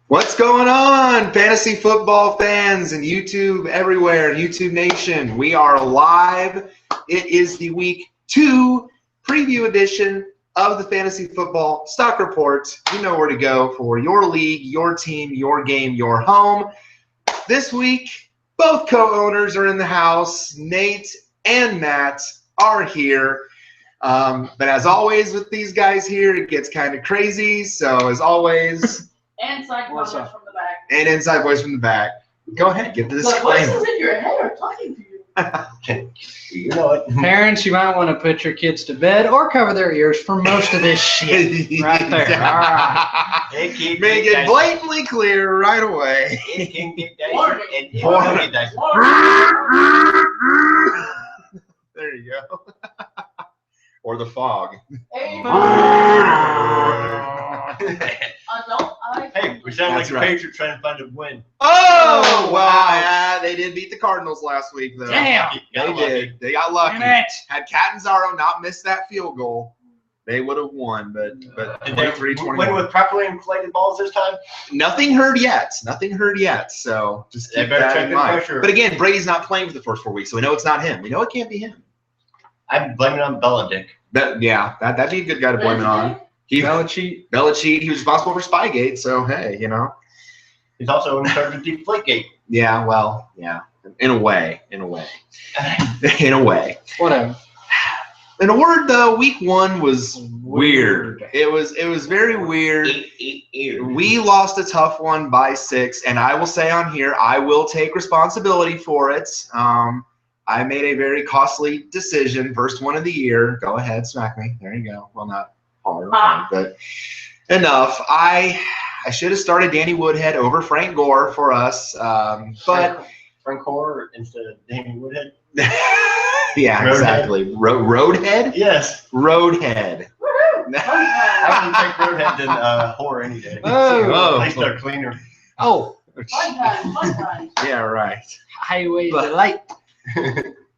What's going on, fantasy football fans and YouTube everywhere, YouTube Nation? We are live. It is the Week 2 preview edition of the Fantasy Football Stock Report. You know where to go for your league, your team, your game, your home. This week, both co-owners are in the house. Nate and Matt are here. But as always with these guys here, it gets kind of crazy. So as always... Inside voice from the back. And inside voice from the back. Go ahead, give the disclaimer. The voices in your head are talking to you. You know it. Parents, you might want to put your kids to bed or cover their ears for most of this shit. Right there. All right. Make it blatantly clear right away. It can get dicey. Warning. And it will get dicey. There you go. Or the fog. Hey, we sound like That's a right. Patriot trying to find a win. Oh, wow. They did beat the Cardinals last week, though. Damn. They did. They got lucky. Damn it. Had Catanzaro not missed that field goal, they would have won. But Did they 23-21. win with properly inflated balls this time? Nothing heard yet. Nothing heard yet. So just They keep better that check in the mind. pressure. But again, Brady's not playing for the first 4 weeks, so we know it's not him. We know it can't be him. I'm blaming it on Belichick. That'd be a good guy to blame it on. Belichick, he was responsible for Spygate, so hey, you know. He's also in charge of Deflategate. Yeah, well, yeah. In a way. In a way. Whatever. In a word though, week 1 was weird. It was very weird. We lost a tough one by 6, and I will say on here, I will take responsibility for it. I made a very costly decision, first one of the year. Go ahead, smack me. There you go. Well, not hard, but enough. I should have started Danny Woodhead over Frank Gore for us, but Frank Gore instead of Danny Woodhead. yeah, Roadhead? exactly. Roadhead? Yes. Roadhead. I would take Roadhead than Horror any day. Oh. At least they're cleaner. Oh, Fun times. Yeah, right. highway delight.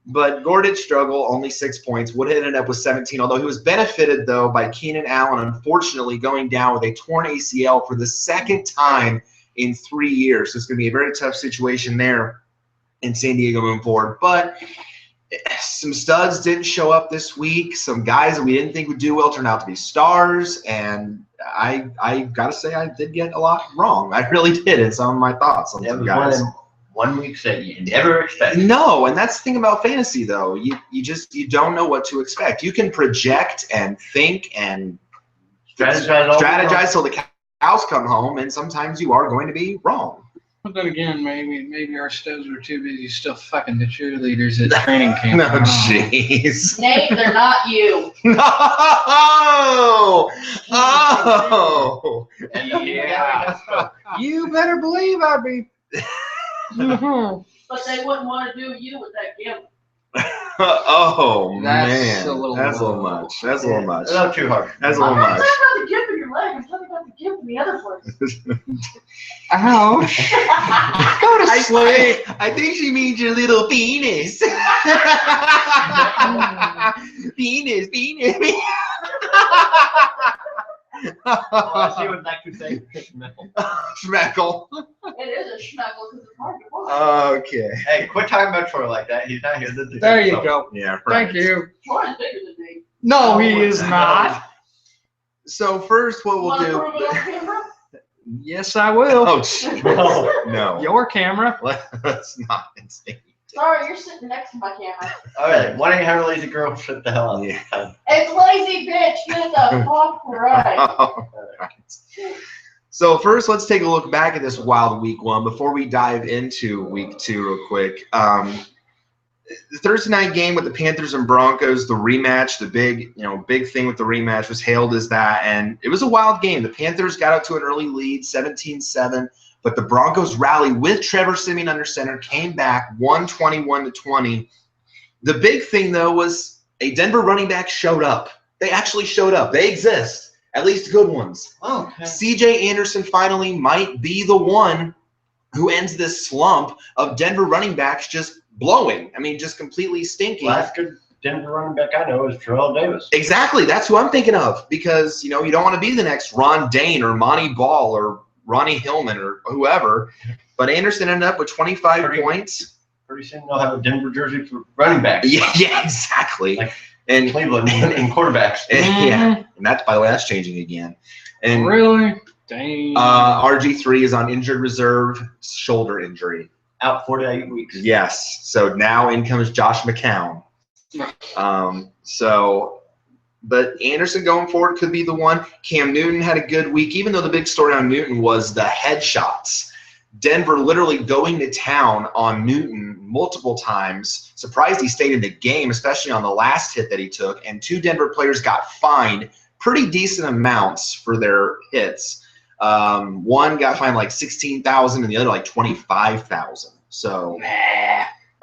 But Gore did struggle, only 6 points. Woodhead ended up with 17, although he was benefited, though, by Keenan Allen, unfortunately, going down with a torn ACL for the second time in 3 years. So it's going to be a very tough situation there in San Diego moving forward. But some studs didn't show up this week. Some guys that we didn't think would do well turned out to be stars. And I got to say I did get a lot wrong. I really did in some of my thoughts on That some was guys. 1 week that you never expected. No, and that's the thing about fantasy, though. You don't know what to expect. You can project and think and strategize till the cows come home, and sometimes you are going to be wrong. But then again, maybe our studs were too busy still fucking the cheerleaders at training camp. No, I don't know. jeez. Nate, they're not you. No! Oh! And Yeah. You better believe I'd be. Mhm. But they wouldn't want to do you with that gift. Oh, That's man. a little That's a little low. much. That's a little much. Not too hard. That's a I'm little not much. talking about the gift in your leg. I'm talking about the gift in the other place. Ouch. Go to sleep. I think she means your little penis. Penis. Well, I see what that could say. Schmeckle. It is a schmeckle because it's hard to find. Okay. Hey, quit talking about Troy like that. He's not here. There you go. Yeah, right. Thank you. Troy's bigger than me. No, he is not. So first what we'll Want to do. prove it on camera? Yes, I will. Oh, shit. No. Your camera. Let's not insane. Sorry, you're sitting next to my camera. All right, 1-800-LAZY-GIRL, shut the hell up. Yeah. It's lazy bitch. Get the fuck right. All right. So first, let's take a look back at this wild week 1 before we dive into week 2 real quick. The Thursday night game with the Panthers and Broncos, the rematch, the big thing with the rematch was hailed as that, and it was a wild game. The Panthers got out to an early lead, 17-7, but the Broncos rally with Trevor Siemian under center, came back, won 21-20. The big thing, though, was a Denver running back showed up. They actually showed up. They exist, at least good ones. Okay. C.J. Anderson finally might be the one who ends this slump of Denver running backs just blowing. I mean, just completely stinking. Last good Denver running back I know is Terrell Davis. Exactly. That's who I'm thinking of because, you don't want to be the next Ron Dane or Monty Ball or Ronnie Hillman or whoever. But Anderson ended up with 25 points. Pretty soon they'll have a Denver jersey for running backs. Yeah, exactly. Like and Cleveland and quarterbacks. yeah, and that's, by the way, that's changing again. And Really? Dang. RG3 is on injured reserve, shoulder injury. Out 4 to 8 weeks. Yes. So now in comes Josh McCown. But Anderson going forward could be the one. Cam Newton had a good week, even though the big story on Newton was the headshots. Denver literally going to town on Newton multiple times. Surprised he stayed in the game, especially on the last hit that he took. And 2 Denver players got fined pretty decent amounts for their hits. One got fined like $16,000 and the other like $25,000. So,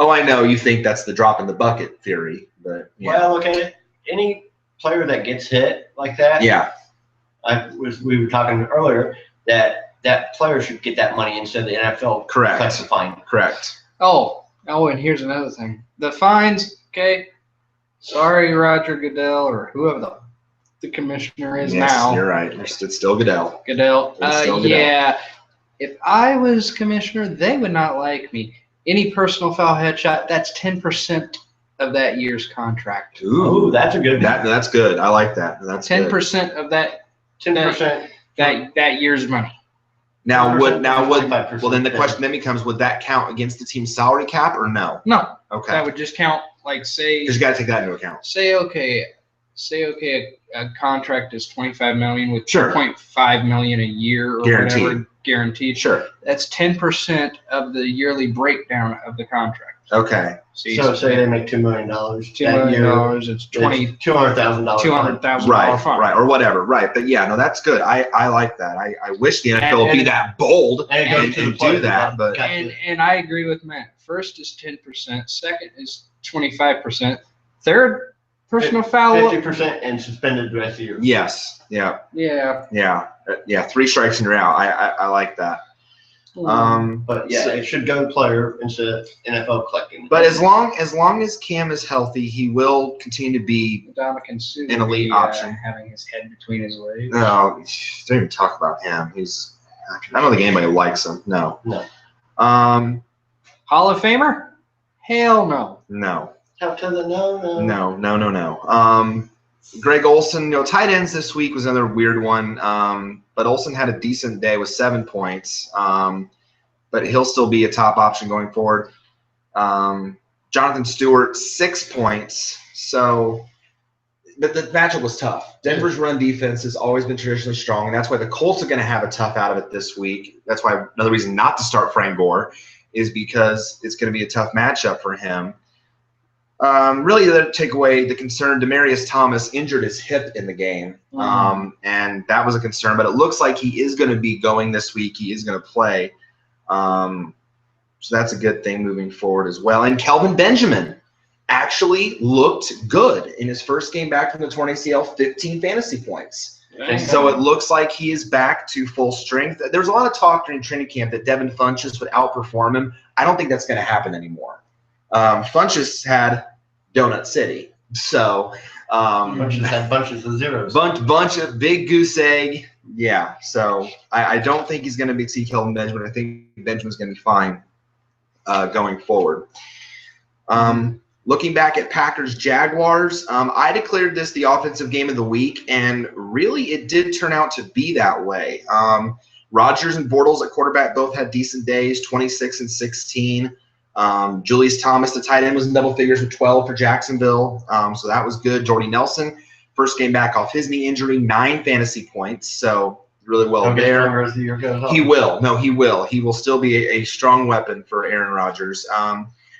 oh, I know you think that's the drop in the bucket theory, but yeah. Well, look at it. Any player that gets hit like that, Yeah. We were talking earlier that player should get that money instead of the NFL Correct. collects the fine. Correct. Oh, and here's another thing. The fines, okay? Sorry, Roger Goodell or whoever the commissioner is Yes, now. you're right. It's still Goodell. Goodell. It's still Goodell. Yeah. If I was commissioner, they would not like me. Any personal foul headshot, that's 10% of that year's contract. Ooh, that's a good. That's good. I like that. That's 10% of that 10%. that year's money. Now would 25%. well then the question then becomes, would that count against the team's salary cap or no? No, Okay. that would just count like say Because you got to take that into account. say okay, a contract is $25 million with Sure. $2.5 million a year or Guaranteed. whatever guaranteed. Sure. That's 10% of the yearly breakdown of the contract. Okay. So say they make $2 million. $2 million. It's $200,000. $200,000 Right. fine. Right. Or whatever. Right. But yeah, no, that's good. I like that. I wish the NFL would be that bold And it goes and to the do player. that. But And I agree with Matt. First is 10%. Second is 25%. Third, personal foul. 50% and suspended the rest of the year. yes. Yeah. Yeah. Yeah. 3 strikes and you're out. I like that. But yeah, So- it should go to player instead of NFL collecting. But as long as Cam is healthy, he will continue to be. Dominican Sue An elite be, option. having his head between his legs. No, don't even talk about him. I don't think anybody likes him. No. No. Hall of Famer? Hell no. No. Out to the No. Greg Olsen, tight ends this week was another weird one. But Olsen had a decent day with 7 points. But he'll still be a top option going forward. Jonathan Stewart, 6 points. So, but the matchup was tough. Denver's run defense has always been traditionally strong, and that's why the Colts are going to have a tough out of it this week. That's why another reason not to start Frank Gore is because it's going to be a tough matchup for him. Really, the takeaway, the concern, Demaryius Thomas injured his hip in the game, and that was a concern. But it looks like he is going to be going this week. He is going to play. So that's a good thing moving forward as well. And Kelvin Benjamin actually looked good in his first game back from the torn ACL, 15 fantasy points. So it looks like he is back to full strength. There was a lot of talk during training camp that Devin Funchess would outperform him. I don't think that's going to happen anymore. Funchess had Donut City. So Funchess had bunches of zeros. bunch of big goose egg. Yeah. So I don't think he's going to exceed Kelvin Benjamin. I think Benjamin's going to be fine going forward. Looking back at Packers-Jaguars, I declared this the offensive game of the week, and really it did turn out to be that way. Rodgers and Bortles at quarterback both had decent days, 26 and 16. Julius Thomas, the tight end, was in double figures with 12 for Jacksonville, so that was good. Jordy Nelson, first game back off his knee injury, 9 fantasy points, so really well there. As the year goes on. He will. No, he will. He will still be a strong weapon for Aaron Rodgers.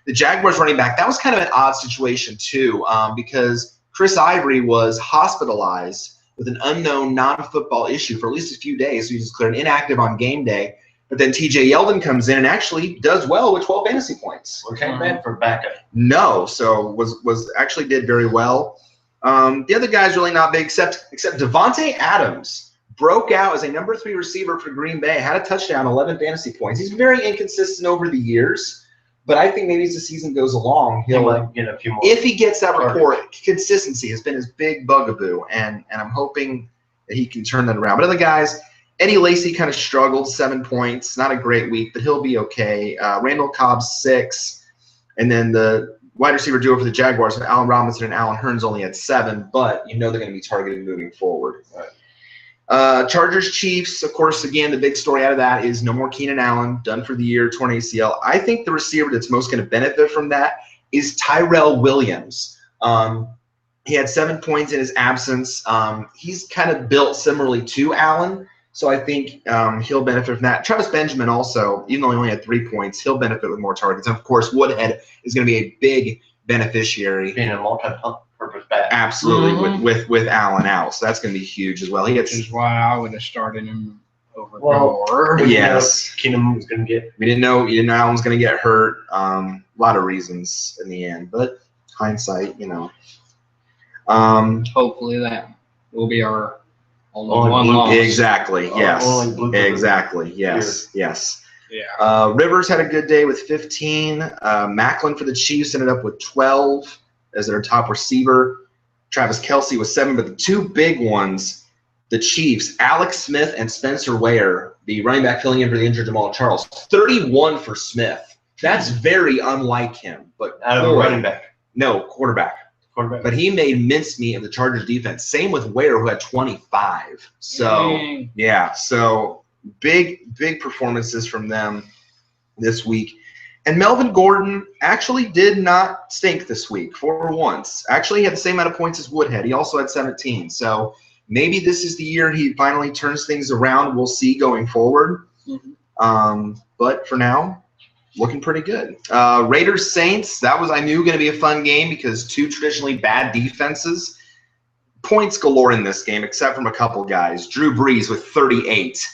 The Jaguars running back, that was kind of an odd situation too, because Chris Ivory was hospitalized with an unknown non-football issue for at least a few days. So he was declared inactive on game day. But then TJ Yeldon comes in and actually does well with 12 fantasy points. Okay, bad for backup. No, so was actually did very well. The other guy's really not big, except Devontae Adams broke out as a number 3 receiver for Green Bay, had a touchdown, 11 fantasy points. He's very inconsistent over the years, but I think maybe as the season goes along, He might get a few more. if he gets that report, consistency has been his big bugaboo, and I'm hoping that he can turn that around. But other guys, Eddie Lacy kind of struggled, 7 points. Not a great week, but he'll be okay. Randall Cobb, 6. And then the wide receiver duo for the Jaguars, Allen Robinson and Allen Hearns, only had 7, but you know they're going to be targeted moving forward. Right. Chargers, Chiefs, of course, again, the big story out of that is no more Keenan Allen, done for the year, torn ACL. I think the receiver that's most going to benefit from that is Tyrell Williams. He had 7 points in his absence. He's kind of built similarly to Allen, so I think he'll benefit from that. Travis Benjamin also, even though he only had 3 points, he'll benefit with more targets. And, of course, Woodhead is going to be a big beneficiary. Being a multi-purpose back. Absolutely, with Allen out. So that's going to be huge as well. He Which gets is why I would have started him over Well, Gore. yes. Keenum was going to get. We didn't know Allen was going to get hurt. A lot of reasons in the end, but hindsight, you know. Hopefully that will be our only Only one blue- loss. Exactly. Yes. Only blue- Exactly. Yes. Yes. Yeah. Rivers had a good day with 15. Macklin for the Chiefs ended up with 12 as their top receiver. Travis Kelce was 7, but the two big ones, the Chiefs, Alex Smith and Spencer Ware, the running back filling in for the injured Jamal Charles, 31 for Smith. That's very unlike him. But Out of a running back. No, quarterback. Quarterback. But he made mincemeat of the Chargers defense. Same with Ware, who had 25. So, Dang. yeah. So, big performances from them this week. And Melvin Gordon actually did not stink this week for once. Actually, he had the same amount of points as Woodhead. He also had 17. So, maybe this is the year he finally turns things around. We'll see going forward. But for now, looking pretty good. Raiders Saints, that was, I knew, going to be a fun game because two traditionally bad defenses. Points galore in this game, except from a couple guys. Drew Brees with 38.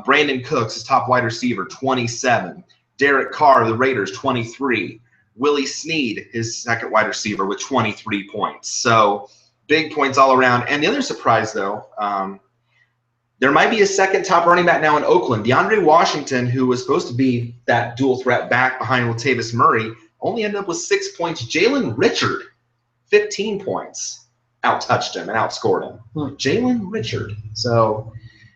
Brandon Cooks, his top wide receiver, 27. Derek Carr, the Raiders, 23. Willie Snead, his second wide receiver, with 23 points. So big points all around. And the other surprise, though, there might be a second top running back now in Oakland. DeAndre Washington, who was supposed to be that dual threat back behind Latavius Murray, only ended up with 6 points. Jalen Richard, 15 points, out-touched him and outscored him. Jalen Richard. So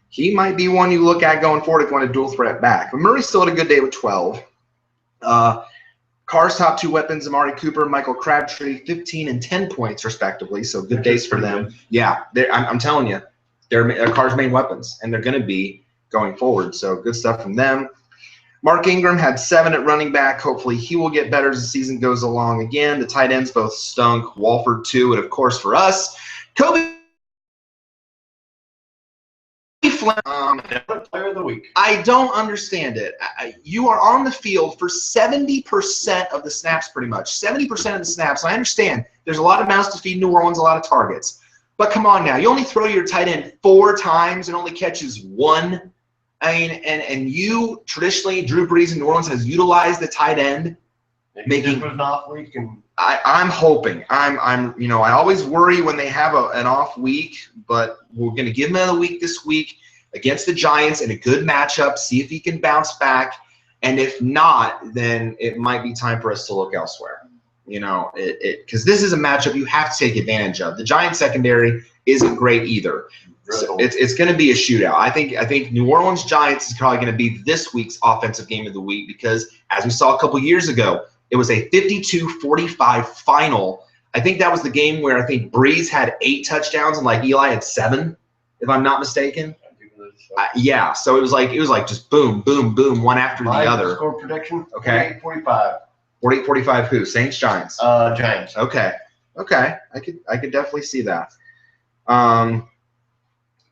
he might be one you look at going forward if you want a dual threat back. But Murray still had a good day with 12. Carr's top two weapons, Amari Cooper, Michael Crabtree, 15 and 10 points respectively. So good days for them. Good. Yeah, I'm telling you. They're Carr's main weapons, and they're going to be going forward. So good stuff from them. Mark Ingram had 7 at running back. Hopefully he will get better as the season goes along. Again, the tight ends both stunk. Walford 2, and of course for us, Kobe Flynn. Player of the week. I don't understand it. You are on the field for 70% of the snaps, pretty much. 70% of the snaps. I understand there's a lot of mouths to feed New Orleans, a lot of targets. But come on now, you only throw your tight end 4 times and only catches 1. I mean, and you traditionally, Drew Brees in New Orleans has utilized the tight end. Maybe this was an off week, and I'm hoping. I always worry when they have an off week, but we're going to give him another week this week against the Giants in a good matchup. See if he can bounce back, and if not, then it might be time for us to look elsewhere. You know, because this is a matchup you have to take advantage of. The Giants secondary isn't great either. So it's going to be a shootout. I think New Orleans Giants is probably going to be this week's offensive game of the week because, as we saw a couple years ago, it was a 52-45 final. I think that was the game where I think Breeze had 8 touchdowns and like Eli had 7, if I'm not mistaken. Yeah, so it was like just boom, boom, boom, one after the other. Score prediction. Okay. 48-45. 48-45 who? Saints, Giants. Giants. Okay. I could definitely see that.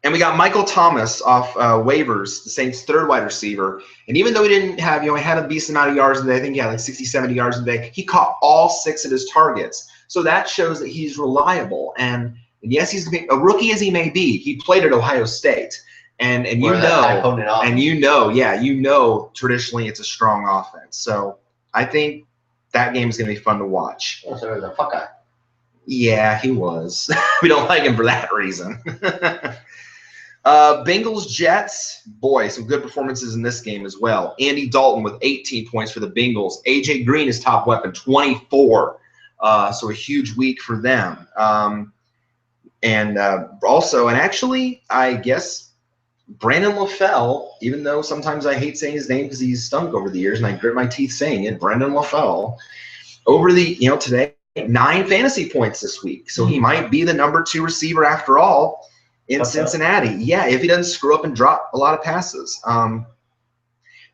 And we got Michael Thomas off waivers, the Saints' third wide receiver. And even though he didn't have, he had a decent amount of yards a day, I think he had like 60, 70 yards a day, he caught all 6 of his targets. So that shows that he's reliable. And yes, he's a rookie as he may be. He played at Ohio State. And you know, traditionally it's a strong offense. So I think that game is going to be fun to watch. Oh, so it was a fuck eye. Yeah, he was. We don't like him for that reason. Bengals, Jets. Boy, some good performances in this game as well. Andy Dalton with 18 points for the Bengals. A.J. Green, his top weapon, 24. So a huge week for them. And actually, I guess Brandon LaFell, even though sometimes I hate saying his name because he's stunk over the years and I grit my teeth saying it, Brandon LaFell, over the, today, 9 fantasy points this week. So he might be the number 2 receiver after all in Cincinnati. Yeah, if he doesn't screw up and drop a lot of passes.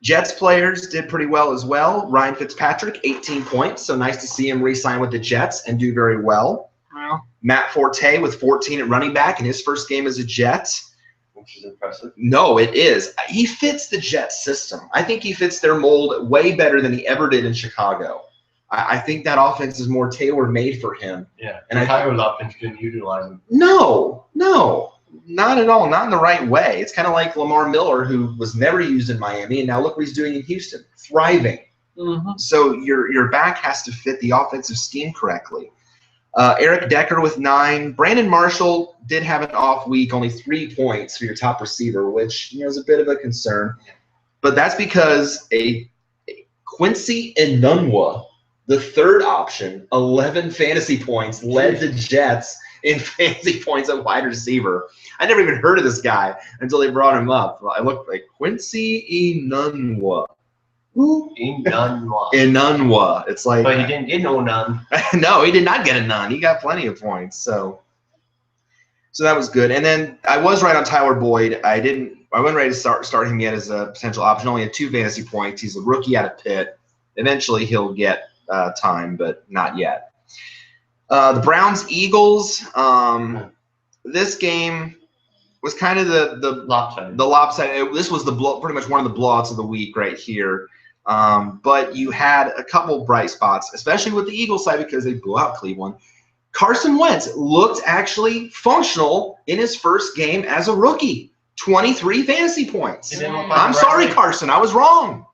Jets players did pretty well as well. Ryan Fitzpatrick, 18 points. So nice to see him re-sign with the Jets and do very well. Wow. Matt Forte with 14 at running back in his first game as a Jet. Which is impressive. No, it is. He fits the Jets system. I think he fits their mold way better than he ever did in Chicago. I think that offense is more tailor-made for him. Yeah, and Chicago's offense didn't utilize him. No, not at all. Not in the right way. It's kind of like Lamar Miller, who was never used in Miami, and now look what he's doing in Houston, thriving. Mm-hmm. So your back has to fit the offensive scheme correctly. Eric Decker with 9. Brandon Marshall did have an off week, only 3 points for your top receiver, which is a bit of a concern. But that's because a Quincy Enunwa, the third option, 11 fantasy points, led the Jets in fantasy points at wide receiver. I never even heard of this guy until they brought him up. I looked like Quincy Enunwa. Who? Enunwa. It's like. But he didn't get no none. No, he did not get a none. He got plenty of points. So that was good. And then I was right on Tyler Boyd. I wasn't ready to start him yet as a potential option. Only had 2 fantasy points. He's a rookie out of Pitt. Eventually he'll get time, but not yet. The Browns-Eagles. This game was kind of the lopsided. This was pretty much one of the blowouts of the week right here. But you had a couple bright spots, especially with the Eagles side because they blew out Cleveland. Carson Wentz looked actually functional in his first game as a rookie. 23 fantasy points. I'm sorry, Carson. I was wrong.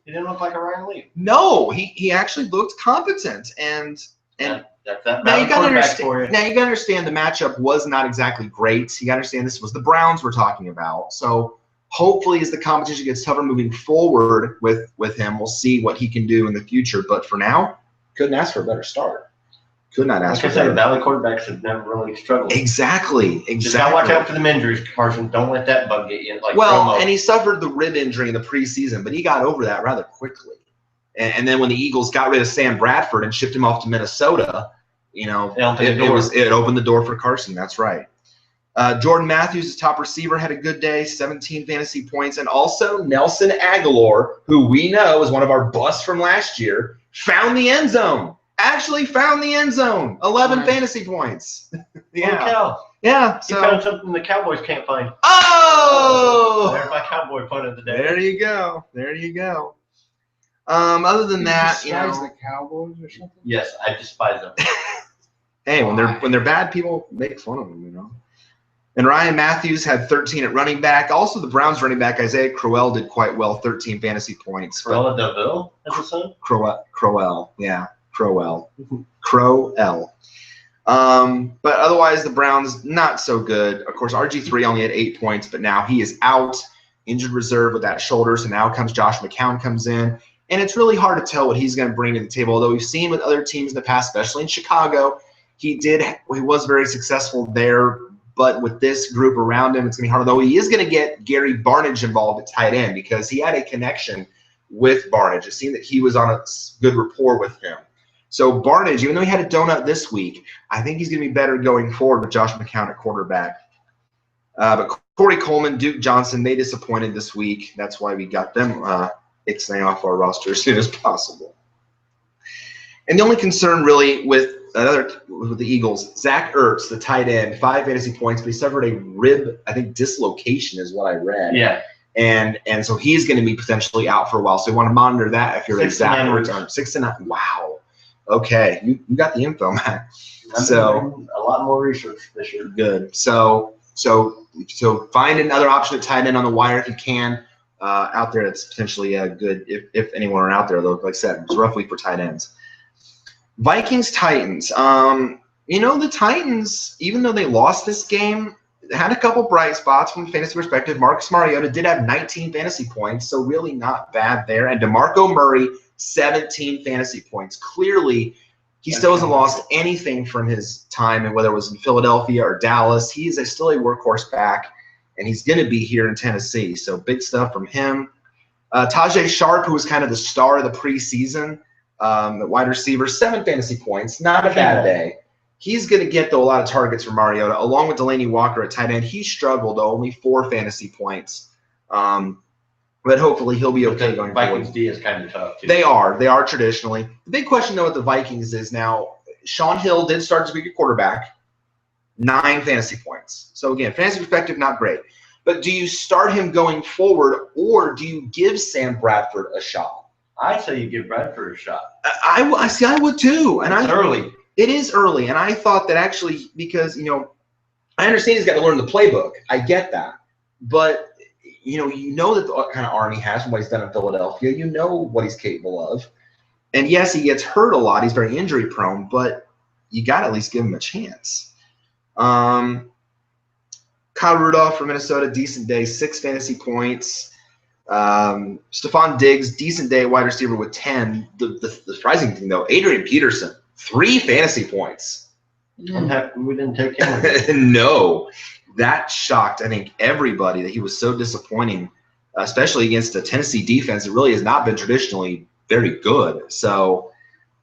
He didn't look like a Ryan Leaf. No, he actually looked competent. And now you got to understand the matchup was not exactly great. You got to understand this was the Browns we're talking about. So hopefully as the competition gets tougher moving forward with him, we'll see what he can do in the future. But for now, couldn't ask for a better start. Could not ask for better. Like I said, Valley quarterbacks have never really struggled. Exactly. Just gotta watch out for them injuries, Carson. Don't let that bug get you. And he suffered the rib injury in the preseason, but he got over that rather quickly. And then when the Eagles got rid of Sam Bradford and shipped him off to Minnesota, it opened the door for Carson. That's right. Jordan Matthews, his top receiver, had a good day, 17 fantasy points. And also Nelson Aguilar, who we know is one of our busts from last year, found the end zone. Actually found the end zone. 11 fantasy points. Yeah. Yeah. So he found something the Cowboys can't find. Oh! There's my Cowboy pun of the day. There you go. Other than that, the Cowboys or something? Yes, I despise them. Hey, when they're bad, people make fun of them, And Ryan Matthews had 13 at running back. Also, the Browns running back Isaiah Crowell did quite well, 13 fantasy points. Crowell DeVille, as a son? Crowell, yeah, Crowell. But otherwise, the Browns not so good. Of course, RG3 only had 8 points, but now he is out, injured reserve with that shoulder. So now comes Josh McCown comes in. And it's really hard to tell what he's going to bring to the table. Although we've seen with other teams in the past, especially in Chicago, he was very successful there. But with this group around him, it's going to be hard. Though he is going to get Gary Barnidge involved at tight end because he had a connection with Barnidge. It seemed that he was on a good rapport with him. So Barnidge, even though he had a donut this week, I think he's going to be better going forward with Josh McCown at quarterback. But Corey Coleman, Duke Johnson, they disappointed this week. That's why we got them ixnaying off our roster as soon as possible. And the only concern really with the Eagles, Zach Ertz, the tight end, 5 fantasy points, but he suffered a rib, I think, dislocation is what I read. Yeah. And so he's going to be potentially out for a while. So you want to monitor that if you're a Zach Ertz. 6 to 9. Wow. Okay. You got the info, Matt. So a lot more research this year. Good. So find another option at tight end on the wire if you can. Out there that's potentially good if anyone are out there, though. Like I said, it's rough week for tight ends. Vikings-Titans. The Titans, even though they lost this game, had a couple bright spots from a fantasy perspective. Marcus Mariota did have 19 fantasy points, so really not bad there. And DeMarco Murray, 17 fantasy points. Clearly, he still hasn't lost anything from his time, and whether it was in Philadelphia or Dallas, he is still a workhorse back. and he's going to be here in Tennessee. So big stuff from him. Tajay Sharp, who was kind of the star of the preseason, the wide receiver, 7 fantasy points. Not a bad day. He's going to get, though, a lot of targets from Mariota, along with Delaney Walker at tight end. He struggled, only 4 fantasy points. But hopefully he'll be okay going forward. Vikings D is kind of tough, too. They are traditionally. The big question, though, with the Vikings is now Sean Hill did start to be a quarterback, 9 fantasy points. So, again, fantasy perspective, not great. But do you start him going forward, or do you give Sam Bradford a shot? I say you give Bradford a shot. I see. I would too. And It's early. It is early, and I thought that actually because I understand he's got to learn the playbook. I get that, but you know that the kind of arm he has from what he's done in Philadelphia. You know what he's capable of, and yes, he gets hurt a lot. He's very injury prone, but you got to at least give him a chance. Kyle Rudolph from Minnesota, decent day, 6 fantasy points. Stephon Diggs, decent day, wide receiver with 10. The surprising thing, though, Adrian Peterson, 3 fantasy points. We didn't take him. No. That shocked, I think, everybody that he was so disappointing, especially against a Tennessee defense that really has not been traditionally very good. So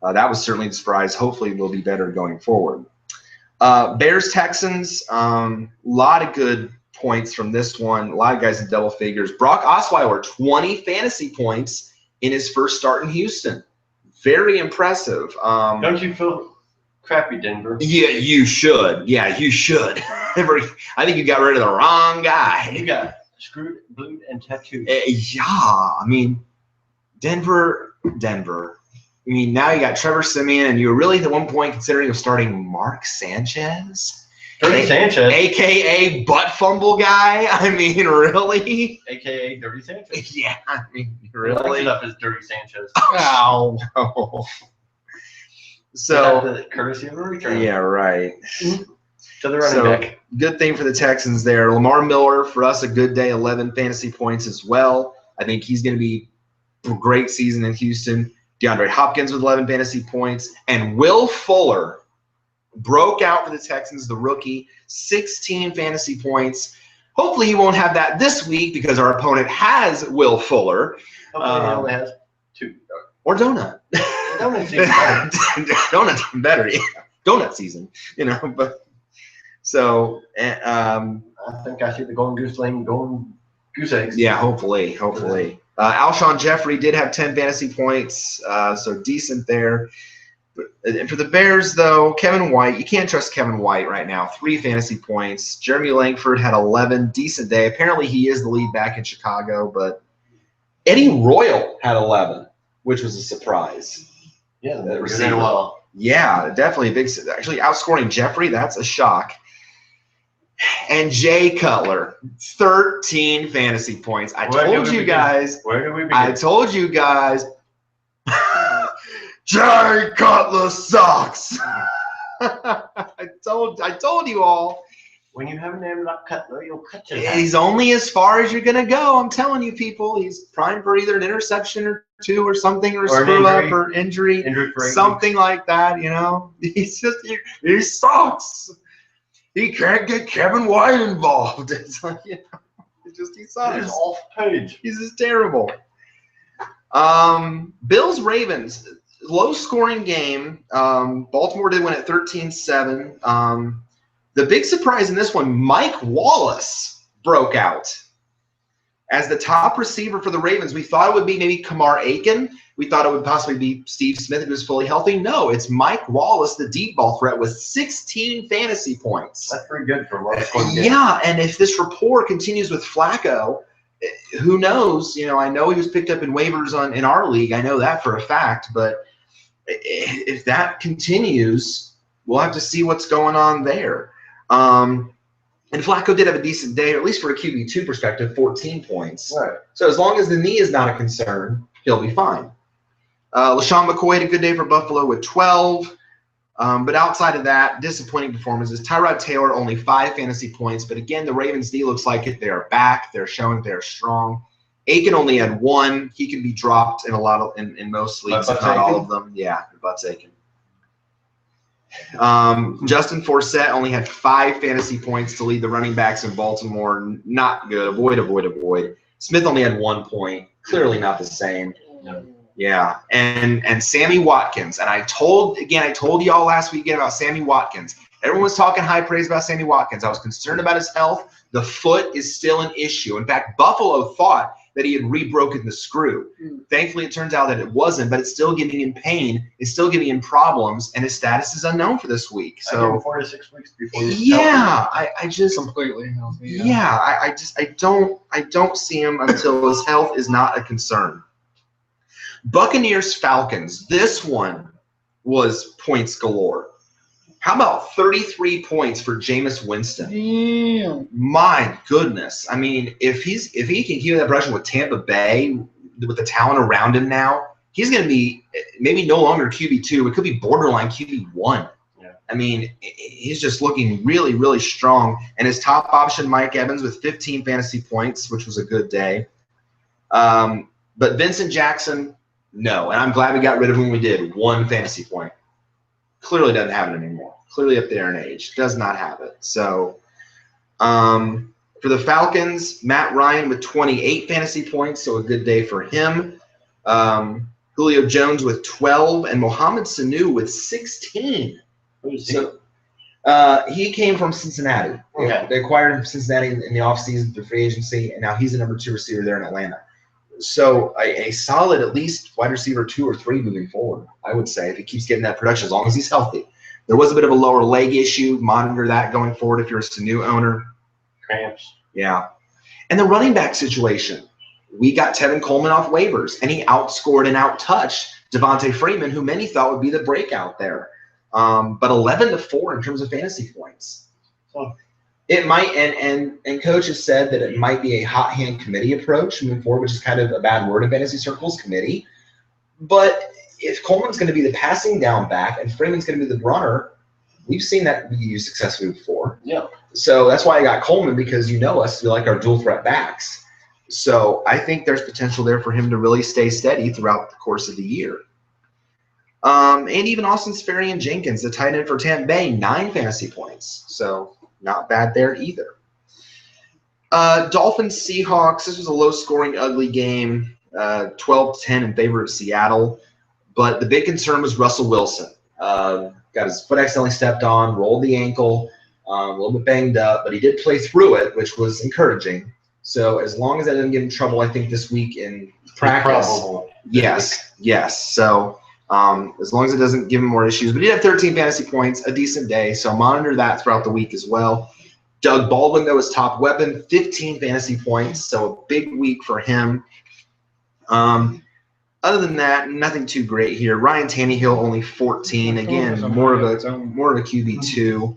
that was certainly a surprise. Hopefully we'll be better going forward. Bears-Texans, lot of good points from this one. A lot of guys in double figures. Brock Osweiler, 20 fantasy points in his first start in Houston. Very impressive. Don't you feel crappy, Denver? Yeah, you should. Yeah, you should. I think you got rid of the wrong guy. You got screwed, blued, and tattooed. Yeah, I mean, Denver. I mean, now you got Trevor Siemian, and you were really at one point considering of starting Mark Sanchez. Dirty Sanchez. AKA butt fumble guy. I mean, really? AKA Dirty Sanchez. Yeah, I mean, He really? likes it up as Dirty Sanchez. Ow. No. So, the courtesy of a return. yeah, right. To the running back. Good thing for the Texans there. Lamar Miller, for us, a good day, 11 fantasy points as well. I think he's going to be a great season in Houston. DeAndre Hopkins with 11 fantasy points. And Will Fuller broke out for the Texans, the rookie, 16 fantasy points. Hopefully he won't have that this week because our opponent has Will Fuller. Hopefully he only has 2. Or Donut. Donut seems better. Donut's better, yeah. Donut season, but so I think I see the golden goose laying golden goose eggs. yeah, hopefully. Alshon Jeffrey did have 10 fantasy points, so decent there. And for the Bears, though, Kevin White, you can't trust Kevin White right now. 3 fantasy points. Jeremy Langford had 11, decent day. Apparently he is the lead back in Chicago, but Eddie Royal had 11, which was a surprise. Yeah, That we're receiver. doing well. Yeah, definitely a big. Actually, outscoring Jeffrey, that's a shock. And Jay Cutler, 13 fantasy points. I told you guys. Where do we begin? I told you guys. Jay Cutler sucks. I told you all. When you have a name like Cutler, you'll cut to that. He's only as far as you're gonna go. I'm telling you, people. He's primed for either an interception or 2 or something, or screw up or injury, something like that. He's just he sucks. He can't get Kevin White involved. It's like, he sucks. He's off page. He's just terrible. Bills Ravens, low scoring game. Baltimore did win at 13-7. The big surprise in this one, Mike Wallace broke out as the top receiver for the Ravens. We thought it would be maybe Kamar Aiken. We thought it would possibly be Steve Smith if he was fully healthy. No, it's Mike Wallace, the deep ball threat, with 16 fantasy points. That's pretty good for a low scoring game. Yeah, and if this rapport continues with Flacco, who knows? I know he was picked up in waivers in our league. I know that for a fact. But if that continues, we'll have to see what's going on there. And Flacco did have a decent day, or at least for a QB2 perspective, 14 points. Right. So as long as the knee is not a concern, he'll be fine. LaShawn McCoy had a good day for Buffalo with 12. But outside of that, disappointing performances. Tyrod Taylor, only 5 fantasy points. But again, the Ravens D looks like it. They are back. They're showing they're strong. Aiken only had 1. He can be dropped in a lot of in most leagues, if not all of them. Yeah, Butts Aiken. Justin Forsett only had 5 fantasy points to lead the running backs in Baltimore. Not good. Avoid. Smith only had 1 point. Clearly not the same. Yeah. And Sammy Watkins. And I told y'all last weekend about Sammy Watkins. Everyone was talking high praise about Sammy Watkins. I was concerned about his health. The foot is still an issue. In fact, Buffalo thought that he had re-broken the screw. Thankfully, it turns out that it wasn't, but it's still giving him pain. It's still giving him problems, and his status is unknown for this week. So 4 to 6 weeks before he's yeah, I just Completely healthy. yeah, I don't see him until his health is not a concern. Buccaneers Falcons. This one was points galore. How about 33 points for Jameis Winston? Damn. My goodness. I mean, if he can keep that progression with Tampa Bay, with the talent around him now, he's going to be maybe no longer QB2. It could be borderline QB1. Yeah. I mean, he's just looking really, really strong. And his top option, Mike Evans, with 15 fantasy points, which was a good day. But Vincent Jackson, no. And I'm glad we got rid of him when we did. 1 fantasy point. Clearly doesn't have it anymore. Clearly up there in age. Does not have it. So for the Falcons, Matt Ryan with 28 fantasy points, so a good day for him. Julio Jones with 12 and Mohamed Sanu with 16. Who's he? So he came from Cincinnati. Okay. They acquired him from Cincinnati in the offseason through free agency, and now he's the number 2 receiver there in Atlanta. So a solid at least wide receiver 2 or 3 moving forward, I would say, if he keeps getting that production, as long as he's healthy. There was a bit of a lower leg issue. Monitor that going forward if you're a Sanu owner. Cramps. Yeah. And the running back situation. We got Tevin Coleman off waivers, and he outscored and outtouched Devontae Freeman, who many thought would be the breakout there. But 11-4 in terms of fantasy points. So it might, and coach has said that it might be a hot hand committee approach moving forward, which is kind of a bad word in fantasy circles, committee. But if Coleman's going to be the passing down back and Freeman's going to be the runner, we've seen that be used successfully before. yeah. So that's why I got Coleman, because you know us, we like our dual threat backs. So I think there's potential there for him to really stay steady throughout the course of the year. And even Austin Seferian-Jenkins, the tight end for Tampa Bay, 9 fantasy points. So not bad there either. Dolphins Seahawks. This was a low-scoring, ugly game. 12-10 in favor of Seattle. But the big concern was Russell Wilson. Got his foot accidentally stepped on, rolled the ankle, a little bit banged up, but he did play through it, which was encouraging. So as long as that doesn't get in trouble, I think this week in practice, Probable. yes. So as long as it doesn't give him more issues. But he had 13 fantasy points, a decent day. So monitor that throughout the week as well. Doug Baldwin, though, his top weapon, 15 fantasy points. So a big week for him. Other than that, nothing too great here. Ryan Tannehill only 14. Again, more of a QB2.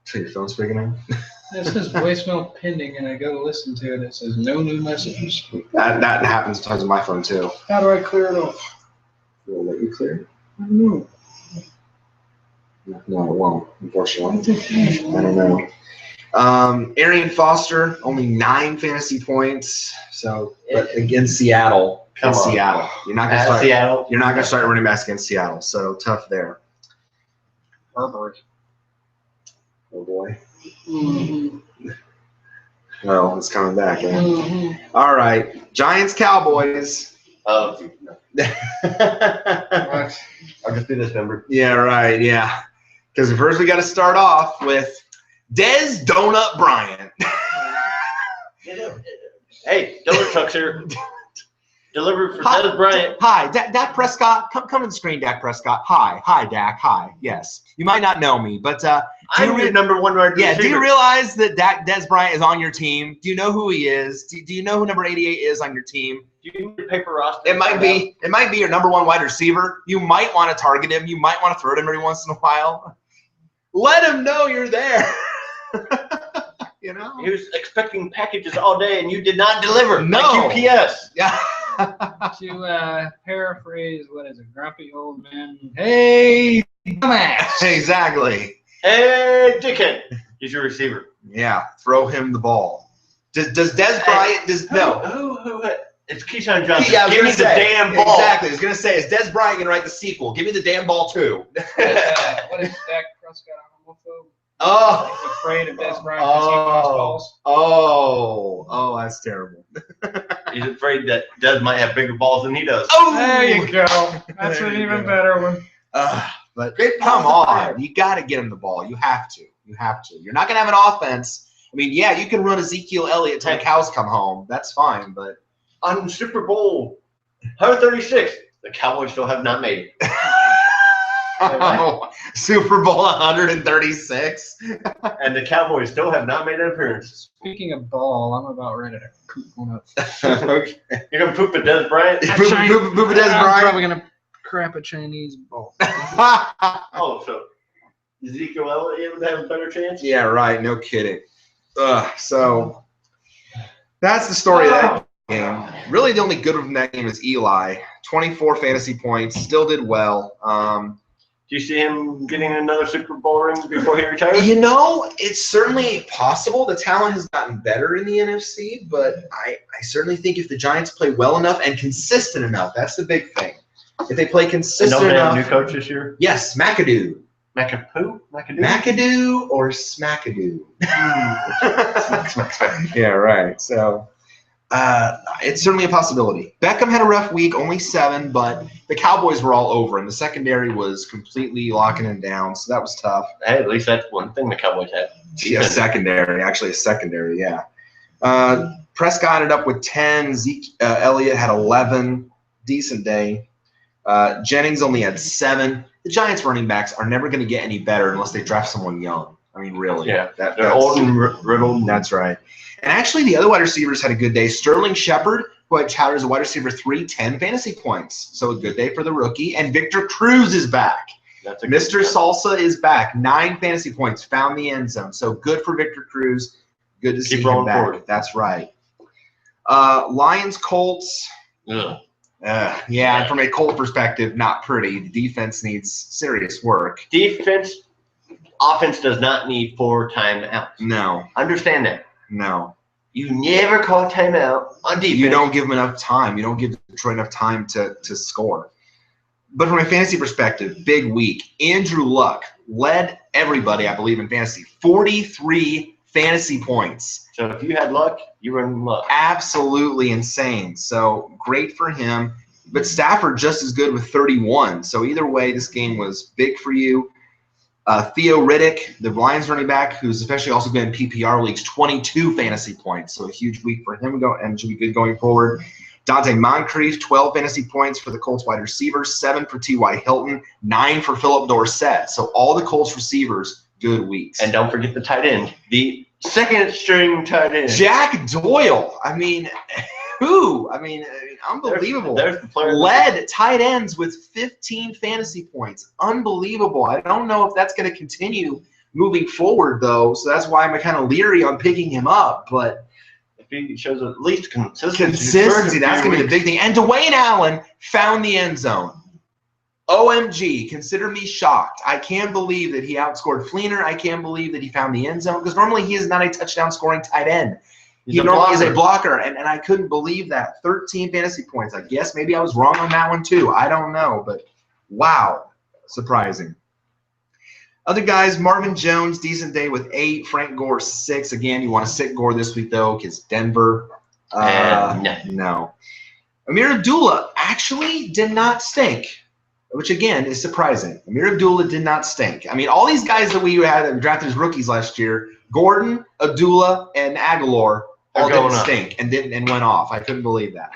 So your phone's freaking out? It says voicemail pending, and I go to listen to it. It says no new messages. That happens sometimes on my phone too. How do I clear it off? Will it let you clear? I don't know. No, it won't, unfortunately. I don't know. Arian Foster, only 9 fantasy points. So, but against Seattle, you're not gonna start. Seattle. You're not gonna start running backs against Seattle. So tough there. Herbert. Oh boy. Mm-hmm. Well, it's coming back. Eh? Mm-hmm. All right, Giants Cowboys. I'll Right. just do this number. Yeah, right. Yeah, because first we got to start off with Dez Donut Bryant. Hey, delivery truck's here. Delivered for Dennis Bryant. Hi, Dak Prescott. Come on the screen, Dak Prescott. Hi, Dak. Hi. Yes, you might not know me, but I'm your number 1 wide receiver. yeah. Do you realize that Dez Bryant is on your team? Do you know who he is? Do you know who number 88 is on your team? Do you need your paper roster? It might be your number 1 wide receiver. You might want to target him. You might want to throw it him every once in a while. Let him know you're there. You know. He was expecting packages all day, and you did not deliver. No. Like UPS. Yeah. To paraphrase, what is a grumpy old man? Hey, dumbass. Exactly. Hey, dickhead. He's your receiver. Yeah. Throw him the ball. Does Dez Bryant? It's Keyshawn Johnson. Yeah, I was Give me gonna the say, damn ball. Exactly. I was gonna say, is Des Bryant gonna write the sequel? Give me the damn ball too. What if Dak Prescott a homophobe? Oh. He's afraid of Des Bryant because he wants balls. Oh, that's terrible. He's afraid that Des might have bigger balls than he does. Oh, There you go. That's There an you even go. better one. But Great come balls on, up there. you got to get him the ball. You have to. You have to. You're not gonna have an offense. I mean, yeah, you can run Ezekiel Elliott till the cows come home. That's fine, but On Super Bowl 136, the Cowboys still have not made it. Super Bowl 136. And the Cowboys still have not made an appearance. Speaking of ball, I'm about ready to coop one up. Okay. You're going to poop at Des Bryant? Poop a Des I'm Bryant. probably gonna crap a Chinese ball. Oh, so Ezekiel Elliott would have a better chance? Yeah, right. No kidding. So that's the story of that game. Really, the only good one from that game is Eli. 24 fantasy points. Still did well. Do you see him getting another Super Bowl ring before he retires? You know, it's certainly possible. The talent has gotten better in the NFC, but I certainly think if the Giants play well enough and consistent enough, that's the big thing. If they play And consistent don't they have a enough. new coach this year? Yes, McAdoo. McAdoo? McAdoo? McAdoo or Smackadoo? Yeah, right. So it's certainly a possibility. Beckham had a rough week, only 7, but the Cowboys were all over, and the secondary was completely locking him down, so that was tough. Hey, at least that's one thing the Cowboys have. Yeah, actually a secondary, yeah. Prescott ended up with 10. Zeke Elliott had 11. Decent day. Jennings only had 7. The Giants running backs are never going to get any better unless they draft someone young. I mean, really. Yeah, They're they're old and riddled. That's right. And actually, the other wide receivers had a good day. Sterling Shepard, who I touted as a wide receiver 3, 10 fantasy points. So a good day for the rookie. And Victor Cruz is back. That's a good Mr. start. Salsa is back. 9 fantasy points. Found the end zone. So good for Victor Cruz. Good to see him rolling back. forward. That's right. Lions, Colts. Ugh. Yeah, from a Colt perspective, not pretty. The defense needs serious work. Offense does not need 4 timeouts. No, Understand that. no. You never call timeout on defense. You don't give them enough time. You don't give Detroit enough time to score. But from a fantasy perspective, big week. Andrew Luck led everybody, I believe, in fantasy. 43 fantasy points. So if you had luck, you were in luck. Absolutely insane. So great for him. But Stafford just as good with 31. So either way, this game was big for you. Theo Riddick, the Lions running back, who's especially also been in PPR leagues, 22 fantasy points. So a huge week for him and should be good going forward. Dante Moncrief, 12 fantasy points for the Colts wide receivers, 7 for T.Y. Hilton, 9 for Phillip Dorsett. So all the Colts receivers, good weeks. And don't forget the tight end. The second string tight end. Jack Doyle. I mean, who? I mean, unbelievable. There's the player. Led tight ends with 15 fantasy points. Unbelievable. I don't know if that's going to continue moving forward, though. So that's why I'm kind of leery on picking him up. But if he shows at least consistency, that's going to be the big thing. And Dwayne Allen found the end zone. OMG, consider me shocked. I can't believe that he outscored Fleener. I can't believe that he found the end zone because normally he is not a touchdown scoring tight end. He normally is a blocker, and I couldn't believe that. 13 fantasy points. I guess maybe I was wrong on that one too. I don't know, but wow, surprising. Other guys, Marvin Jones, decent day with 8. Frank Gore, 6. Again, you want to sit Gore this week, though, because Denver. No. Amir Abdullah actually did not stink, which, again, is surprising. Amir Abdullah did not stink. I mean, all these guys that we had that drafted as rookies last year, Gordon, Abdullah, and Aguilar, all didn't stink and went off. I couldn't believe that.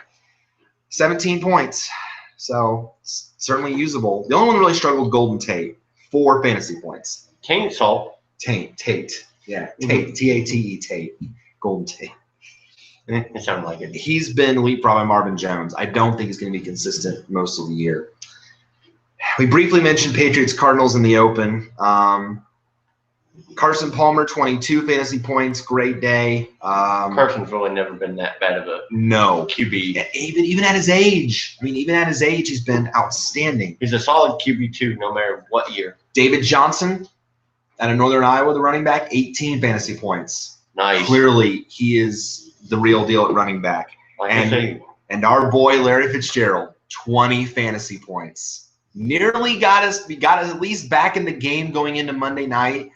17 points. So certainly usable. The only one that really struggled, Golden Tate. 4 fantasy points. Tate Salt. Tate. Yeah, Tate. T-A-T-E, Tate. Golden Tate. It sounded like it. He's been leapfrogged by Marvin Jones. I don't think he's going to be consistent most of the year. We briefly mentioned Patriots-Cardinals in the open. Carson Palmer, 22 fantasy points. Great day. Carson's really never been that bad of a QB. Even at his age. I mean, even at his age, he's been outstanding. He's a solid QB2 no matter what year. David Johnson out of Northern Iowa, the running back, 18 fantasy points. Nice. Clearly, he is the real deal at running back. Like I say, And our boy Larry Fitzgerald, 20 fantasy points. Nearly got us. We got us at least back in the game going into Monday night.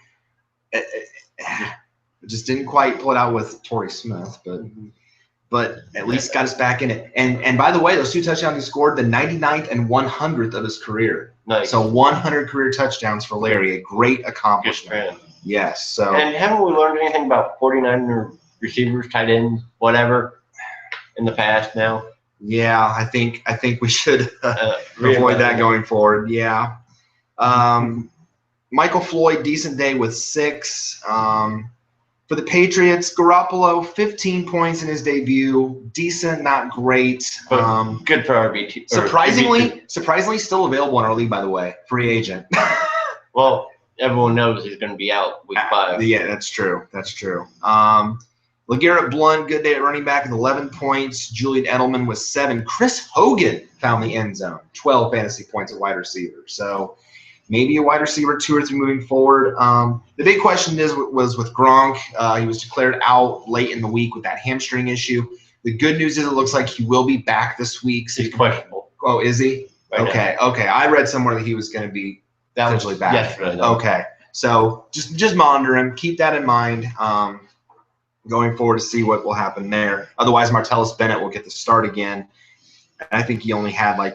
Just didn't quite pull it out with Torrey Smith, but at least got us back in it. And by the way, those 2 touchdowns he scored, the 99th and 100th of his career. Nice. So 100 career touchdowns for Larry, a great Good accomplishment. man. Yes. So And haven't we learned anything about 49er receivers, tight ends, whatever, in the past now? yeah, I think we should avoid that going forward. Yeah. Michael Floyd, decent day with 6. For the Patriots, Garoppolo, 15 points in his debut. Decent, not great. But good for RB2. Surprisingly, still available in our league, by the way. Free agent. Well, everyone knows he's going to be out week 5. Yeah, that's true. That's true. LeGarrette Blount, good day at running back with 11 points. Julian Edelman with 7. Chris Hogan found the end zone. 12 fantasy points at wide receiver. So maybe a wide receiver 2 or 3 moving forward. The big question was with Gronk. He was declared out late in the week with that hamstring issue. The good news is it looks like he will be back this week. So He's questionable. Oh, is he? Right Okay. I read somewhere that he was going to be potentially back. Yesterday, though. Okay. So just monitor him. Keep that in mind going forward to see what will happen there. Otherwise, Martellus Bennett will get the start again. And I think he only had I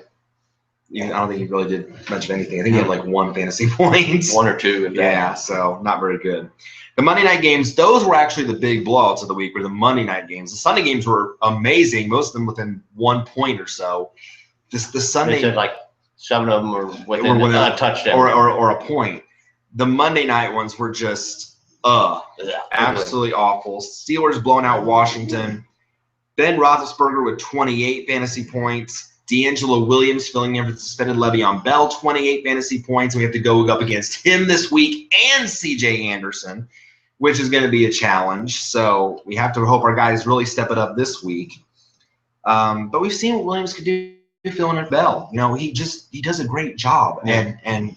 don't think he really did much of anything. I think he had 1 fantasy points. 1 or 2. Yeah, so not very good. The Monday night games, those were actually the big blowouts of the week, were the Monday night games. The Sunday games were amazing, most of them within 1 point or so. The Sunday, They said 7 of them were within a touchdown. or a point. The Monday night ones were just absolutely awful. Steelers blowing out Washington. Ben Roethlisberger with 28 fantasy points. D'Angelo Williams filling in for the suspended Le'Veon Bell, 28 fantasy points. We have to go up against him this week and C.J. Anderson, which is going to be a challenge. So we have to hope our guys really step it up this week. But we've seen what Williams could do filling in Bell. He does a great job. And at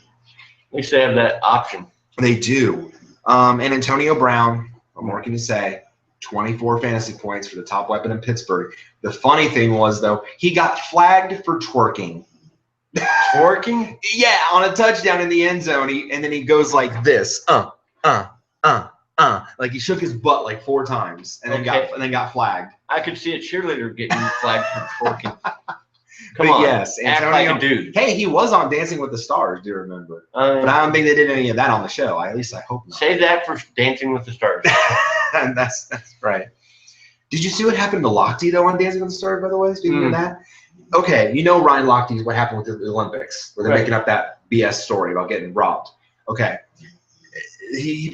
least they have that option. They do. And Antonio Brown, what more can you say? 24 fantasy points for the top weapon in Pittsburgh. The funny thing was, though, he got flagged for twerking. Twerking? Yeah, on a touchdown in the end zone. And then he goes like this. Like he shook his butt 4 times and then got flagged. I could see a cheerleader getting flagged for twerking. Come But on. yes, Act Antonio, like a dude. Hey, he was on Dancing with the Stars, do you remember? But I don't think they did any of that on the show. At least I hope not. Save that for Dancing with the Stars. And that's right. Did you see what happened to Lochte, though, on Dancing with the Stars, by the way, speaking of that? Okay, Ryan Lochte's what happened with the Olympics, where they're making up that BS story about getting robbed. Okay. He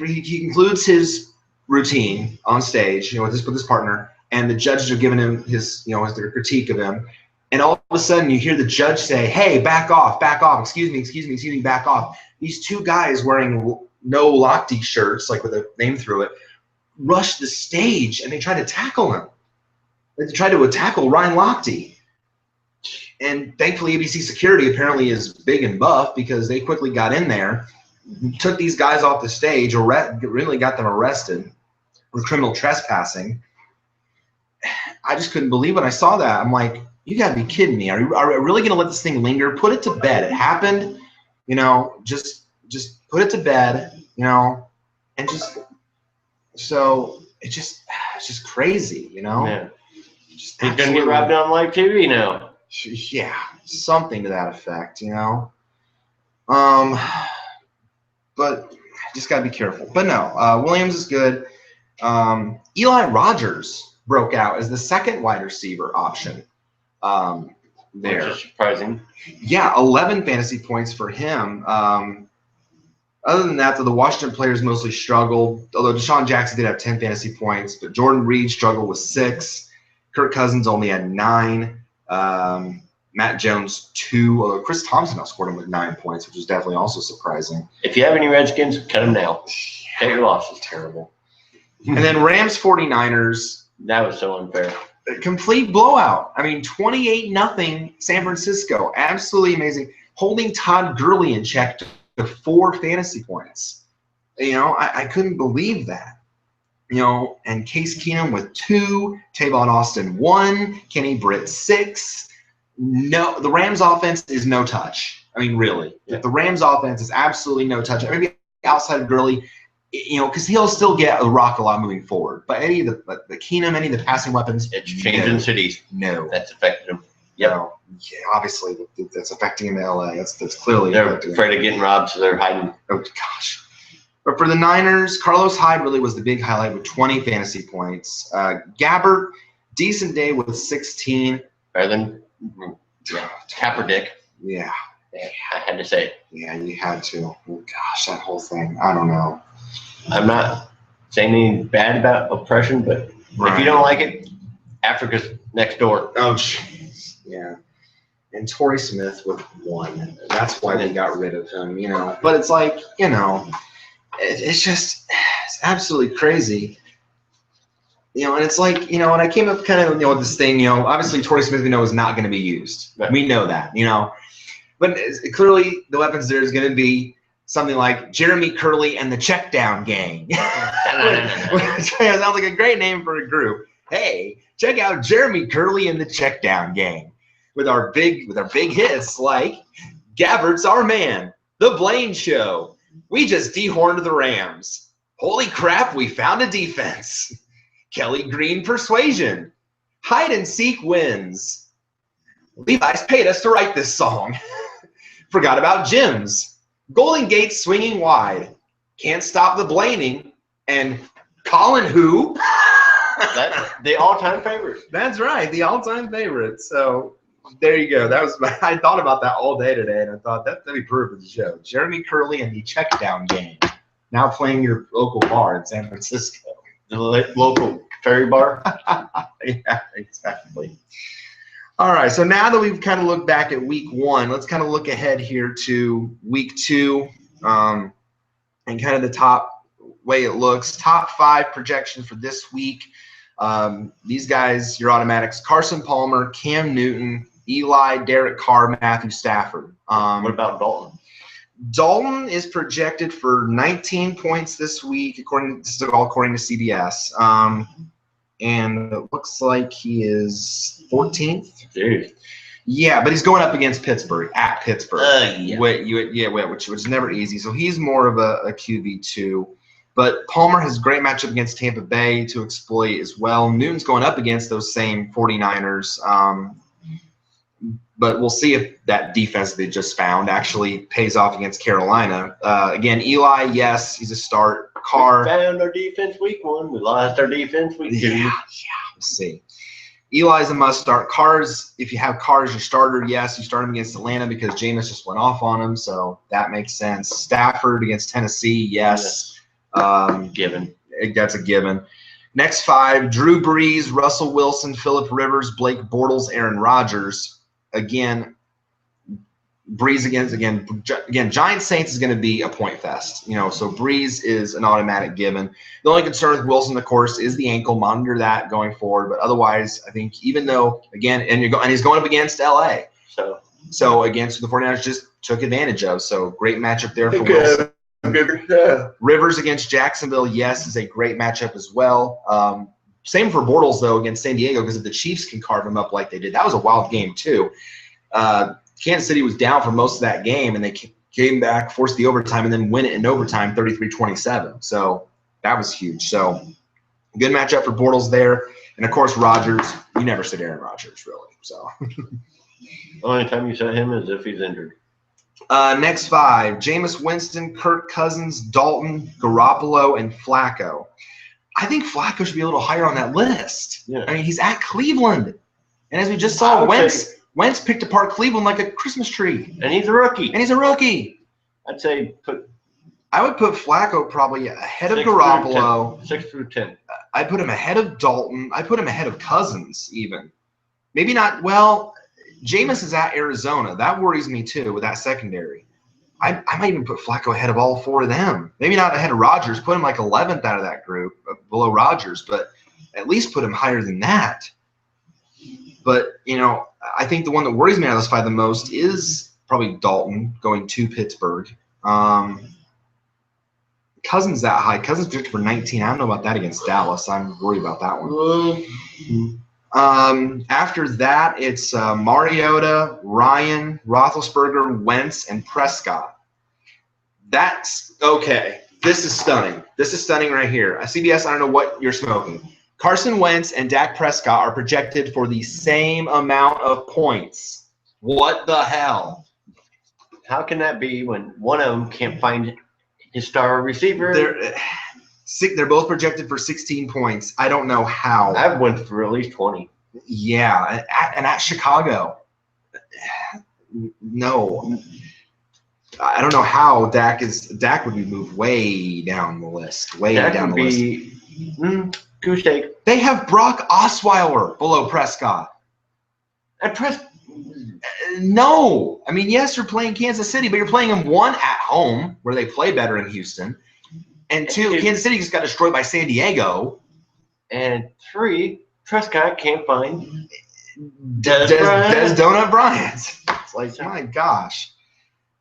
concludes his routine on stage, with his partner, and the judges are giving him their critique of him. And all of a sudden, you hear the judge say, "Hey, back off, excuse me, back off." These 2 guys wearing no Lochte shirts, with a name through it, rushed the stage, and they tried to tackle him. They tried to tackle Ryan Lochte. And thankfully, ABC security apparently is big and buff because they quickly got in there, took these guys off the stage, really got them arrested for criminal trespassing. I just couldn't believe when I saw that. I'm like, you got to be kidding me. Are we really going to let this thing linger? Put it to bed. It happened. Just put it to bed, and just so it's just crazy, Yeah. He's going to get robbed on live TV now. Yeah, something to that effect, But just got to be careful. But no, Williams is good. Eli Rogers broke out as the second wide receiver option. There. Which is surprising. Yeah, 11 fantasy points for him. Other than that, though, the Washington players mostly struggled, although Deshaun Jackson did have 10 fantasy points, but Jordan Reed struggled with 6. Kirk Cousins only had 9. Matt Jones 2, although Chris Thompson outscored him with 9 points, which is definitely also surprising. If you have any Redskins, cut them now. Cut your losses. Terrible. And then Rams 49ers. That was so unfair. A complete blowout. 28-0 San Francisco. Absolutely amazing. Holding Todd Gurley in check to 4 fantasy points. I couldn't believe that. and Case Keenum with 2, Tavon Austin 1, Kenny Britt 6. No, the Rams offense is no touch. I mean, really, the Rams offense is absolutely no touch. Maybe outside of Gurley, because he'll still get a rock a lot moving forward. But any of the Keenum, any of the passing weapons, It's changing cities. No, That's affected them. Yep. Yeah, obviously that's affecting him in LA. That's clearly They're affecting afraid of getting robbed, so they're hiding. Oh gosh. But for the Niners, Carlos Hyde really was the big highlight with 20 fantasy points. Gabbert, decent day with 16. Better than Kaepernick. Yeah. I had to say. Yeah, you had to. Oh, gosh, that whole thing. I don't know. I'm not saying anything bad about oppression, but if you don't like it, Africa's next door. Oh, jeez. Yeah. And Torrey Smith with 1. That's why they got rid of him, But it's like, it's just it's absolutely crazy. And it's like, and I came up kind of, with this thing, obviously Torrey Smith, is not going to be used. Right. We know that, But clearly the weapons there is going to be something like Jeremy Curley and the Checkdown Gang. Which sounds like a great name for a group. Hey, check out Jeremy Curley and the Checkdown Gang with our big hits like Gabbert's Our Man, The Blaine Show, We Just Dehorned the Rams, Holy Crap, We Found a Defense, Kelly Green Persuasion, Hide and Seek Wins, Levi's paid us to write this song, Forgot About Gyms, Golden Gate Swinging Wide, Can't Stop the Blaming, and Colin Who? That's the all-time favorite. That's right, the all-time favorite. So there you go. I thought about that all day today, and I thought that'd be perfect for the show. Jeremy Curley and the Checkdown Gang, now playing your local bar in San Francisco. The local ferry bar. Yeah, exactly. All right, so now that we've kind of looked back at week 1, let's kind of look ahead here to week 2 and kind of the top way it looks. Top 5 projections for this week. These guys, your automatics: Carson Palmer, Cam Newton, Eli, Derek Carr, Matthew Stafford. What about Dalton? Dalton is projected for 19 points this week, according to CBS. And it looks like he is 14th. Dude. Yeah, but he's going up against Pittsburgh, at Pittsburgh. Yeah. Which is never easy. So he's more of a QB2. But Palmer has a great matchup against Tampa Bay to exploit as well. Newton's going up against those same 49ers. But we'll see if that defense they just found actually pays off against Carolina. Again, Eli, yes, he's a start. Carr. We found our defense week 1. We lost our defense week 2. Yeah, we'll see. Eli's a must start. Carr's, if you have Carr as your starter, yes, you start him against Atlanta because Jameis just went off on him, so that makes sense. Stafford against Tennessee, yes. Given. That's a given. Next 5, Drew Brees, Russell Wilson, Phillip Rivers, Blake Bortles, Aaron Rodgers. Again, Brees again, Giants Saints is going to be a point fest. So Brees is an automatic given. The only concern with Wilson, of course, is the ankle. Monitor that going forward. But otherwise, I think even though, again, and he's going up against LA. So against the 49ers just took advantage of. So great matchup there for Wilson. Rivers against Jacksonville, yes, is a great matchup as well. Same for Bortles, though, against San Diego, because if the Chiefs can carve him up like they did, that was a wild game, too. Kansas City was down for most of that game, and they came back, forced the overtime, and then win it in overtime 33-27. So that was huge. So good matchup for Bortles there. And, of course, Rodgers. You never sit Aaron Rodgers, really. So The only time you set him is if he's injured. Next 5, Jameis Winston, Kirk Cousins, Dalton, Garoppolo, and Flacco. I think Flacco should be a little higher on that list. Yeah. I mean, he's at Cleveland. And as we just saw, Wentz picked apart Cleveland like a Christmas tree. And he's a rookie. I'd say I would put Flacco probably ahead of Garoppolo. 6 through 10. I'd put him ahead of Dalton. I'd put him ahead of Cousins even. Maybe not – well, Jameis is at Arizona. That worries me too with that secondary. I might even put Flacco ahead of all 4 of them. Maybe not ahead of Rodgers. Put him like 11th out of that group, below Rodgers, but at least put him higher than that. But, I think the one that worries me out of those 5 the most is probably Dalton going to Pittsburgh. Cousins that high. Cousins projected for 19. I don't know about that against Dallas. I'm worried about that one. After that, it's Mariota, Ryan, Roethlisberger, Wentz, and Prescott. That's okay. This is stunning. This is stunning right here. CBS, I don't know what you're smoking. Carson Wentz and Dak Prescott are projected for the same amount of points. What the hell? How can that be when one of them can't find his star receiver? They're both projected for 16 points. I don't know how. I went for at least 20. Yeah, and at Chicago. No. I don't know how Dak would be moved way down the list. Goose egg. They have Brock Osweiler below Prescott. And No. I mean, yes, you're playing Kansas City, but you're playing them one at home where they play better in Houston. And two, Kansas City just got destroyed by San Diego. And three, Prescott can't find Des Donut Bryant. It's like, my gosh.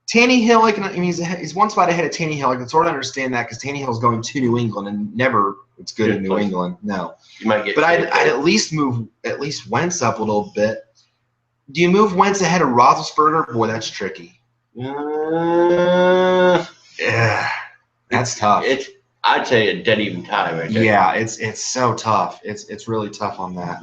Tannehill, he's one spot ahead of Tannehill. I can sort of understand that because Tannehill's going to New England and never it's good in New England. No. You might get. But I'd at least move Wentz up a little bit. Do you move Wentz ahead of Roethlisberger? Boy, that's tricky. Yeah, that's tough. I'd say a dead even tie right there. Yeah, it's so tough. It's really tough on that.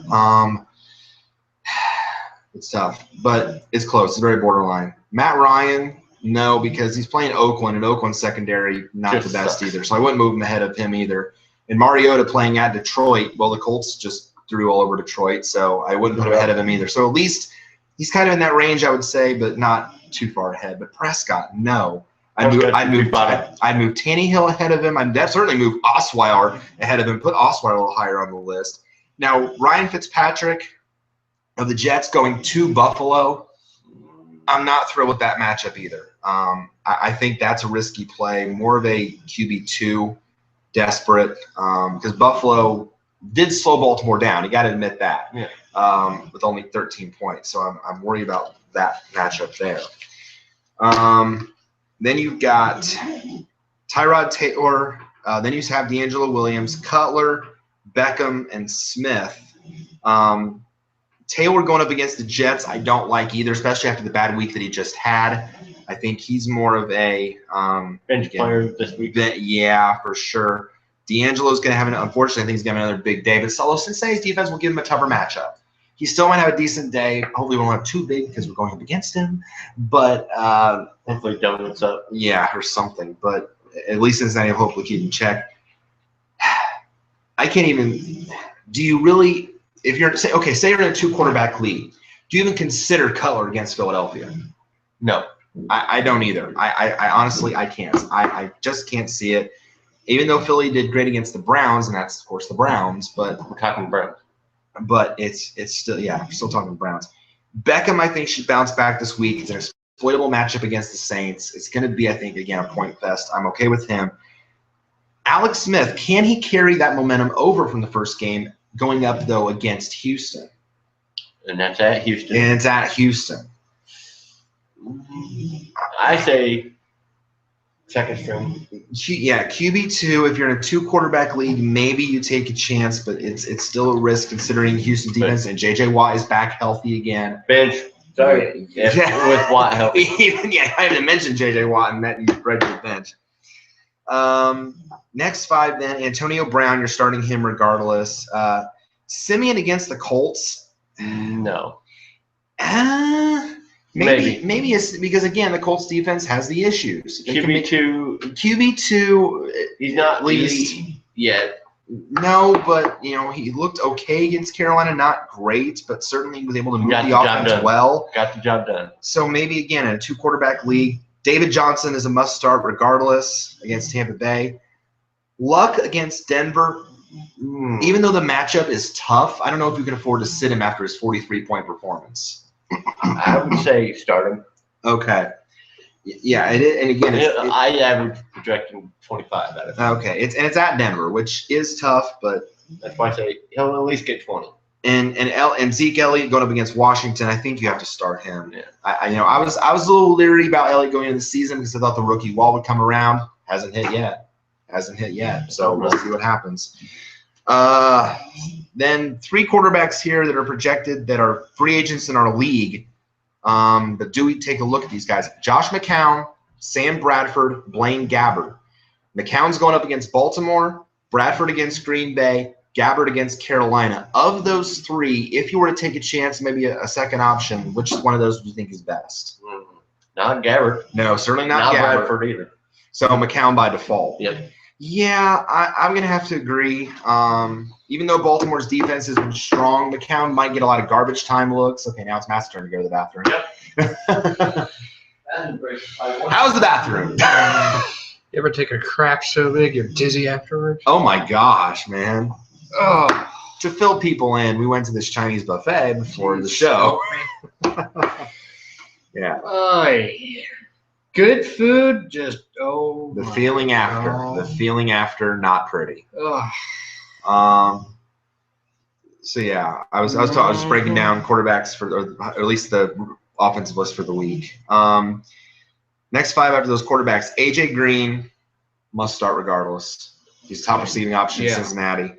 It's tough, but it's close. It's very borderline. Matt Ryan, no, because he's playing Oakland, and Oakland's secondary not Just the best sucks. either. So I wouldn't move him ahead of him either. And Mariota playing at Detroit, well, the Colts just threw all over Detroit, so I wouldn't put him ahead of him either. So at least he's kind of in that range, I would say, but not too far ahead. But Prescott, no. I'd move Tannehill ahead of him. I'd certainly move Osweiler ahead of him. Put Osweiler a little higher on the list. Now, Ryan Fitzpatrick of the Jets going to Buffalo, I'm not thrilled with that matchup either. I think that's a risky play, more of a QB2, desperate, because Buffalo did slow Baltimore down. You got to admit that, with only 13 points. So I'm worried about that matchup there. Then you've got Tyrod Taylor. Then you have D'Angelo Williams, Cutler, Beckham, and Smith. Taylor going up against the Jets, I don't like either, especially after the bad week that he just had. I think he's more of a bench player this week. Yeah, for sure. D'Angelo's going to have unfortunately, I think he's going to have another big day. But Cincinnati's defense will give him a tougher matchup. He still might have a decent day. Hopefully, we won't have too big because we're going up against him. But hopefully, donuts up. Yeah, or something. But at least Cincinnati will hopefully keep in check. I can't even. Do you really? If you're say you're in a 2-quarterback league, do you even consider Cutler against Philadelphia? No, I don't either. I honestly I can't. I just can't see it. Even though Philly did great against the Browns, and that's of course the Browns, but we're talking Browns. But it's still we're still talking Browns. Beckham, I think, should bounce back this week. It's an exploitable matchup against the Saints. It's going to be, I think, again a point fest. I'm okay with him. Alex Smith, can he carry that momentum over from the first game? Going up, though, against Houston. And that's at Houston. And it's at Houston. I say second string. Yeah, QB2, if you're in a 2-quarterback league, maybe you take a chance, but it's still a risk considering Houston defense, and J.J. Watt is back healthy again. Bench. Sorry. Yeah. With Watt healthy. I haven't mentioned J.J. Watt, and that you read your bench. Next 5 then, Antonio Brown, you're starting him regardless. Simeon against the Colts? No. Maybe it's because, again, the Colts defense has the issues. QB2, he's not at least yet. No, but, he looked okay against Carolina, not great, but certainly was able to move the offense well. Got the job done. So maybe, again, in a 2-quarterback league, David Johnson is a must-start regardless against Tampa Bay. Luck against Denver, even though the matchup is tough, I don't know if you can afford to sit him after his 43-point performance. I would say start him. Okay. Yeah, and again, I average projecting 25 out of 50. Okay, it's at Denver, which is tough, but that's why I say he'll at least get 20. And Zeke Elliott going up against Washington, I think you have to start him. Yeah. I was a little leery about Elliott going into the season because I thought the rookie wall would come around. Hasn't hit yet. Hasn't hit yet, so we'll see what happens. Then 3 quarterbacks here that are projected that are free agents in our league. But do we take a look at these guys? Josh McCown, Sam Bradford, Blaine Gabbert. McCown's going up against Baltimore, Bradford against Green Bay, Gabbert against Carolina. Of those 3, if you were to take a chance, maybe a second option, which one of those do you think is best? Not Gabbert. No, certainly not Gabbert. Bradford either. So McCown by default. Yep. Yeah, I'm going to have to agree. Even though Baltimore's defense has been strong, McCown might get a lot of garbage time looks. Okay, now it's Matt's turn to go to the bathroom. Yep. How's the bathroom? You ever take a crap so big you're dizzy afterwards? Oh my gosh, man. Oh, To fill people in, we went to this Chinese buffet before the show. Yeah. Good food, just The my feeling after. God. The feeling after, not pretty. Ugh. So yeah, I was just breaking down quarterbacks or at least the offensive list for the week. Next 5 after those quarterbacks, AJ Green must start regardless. He's top receiving option in Cincinnati.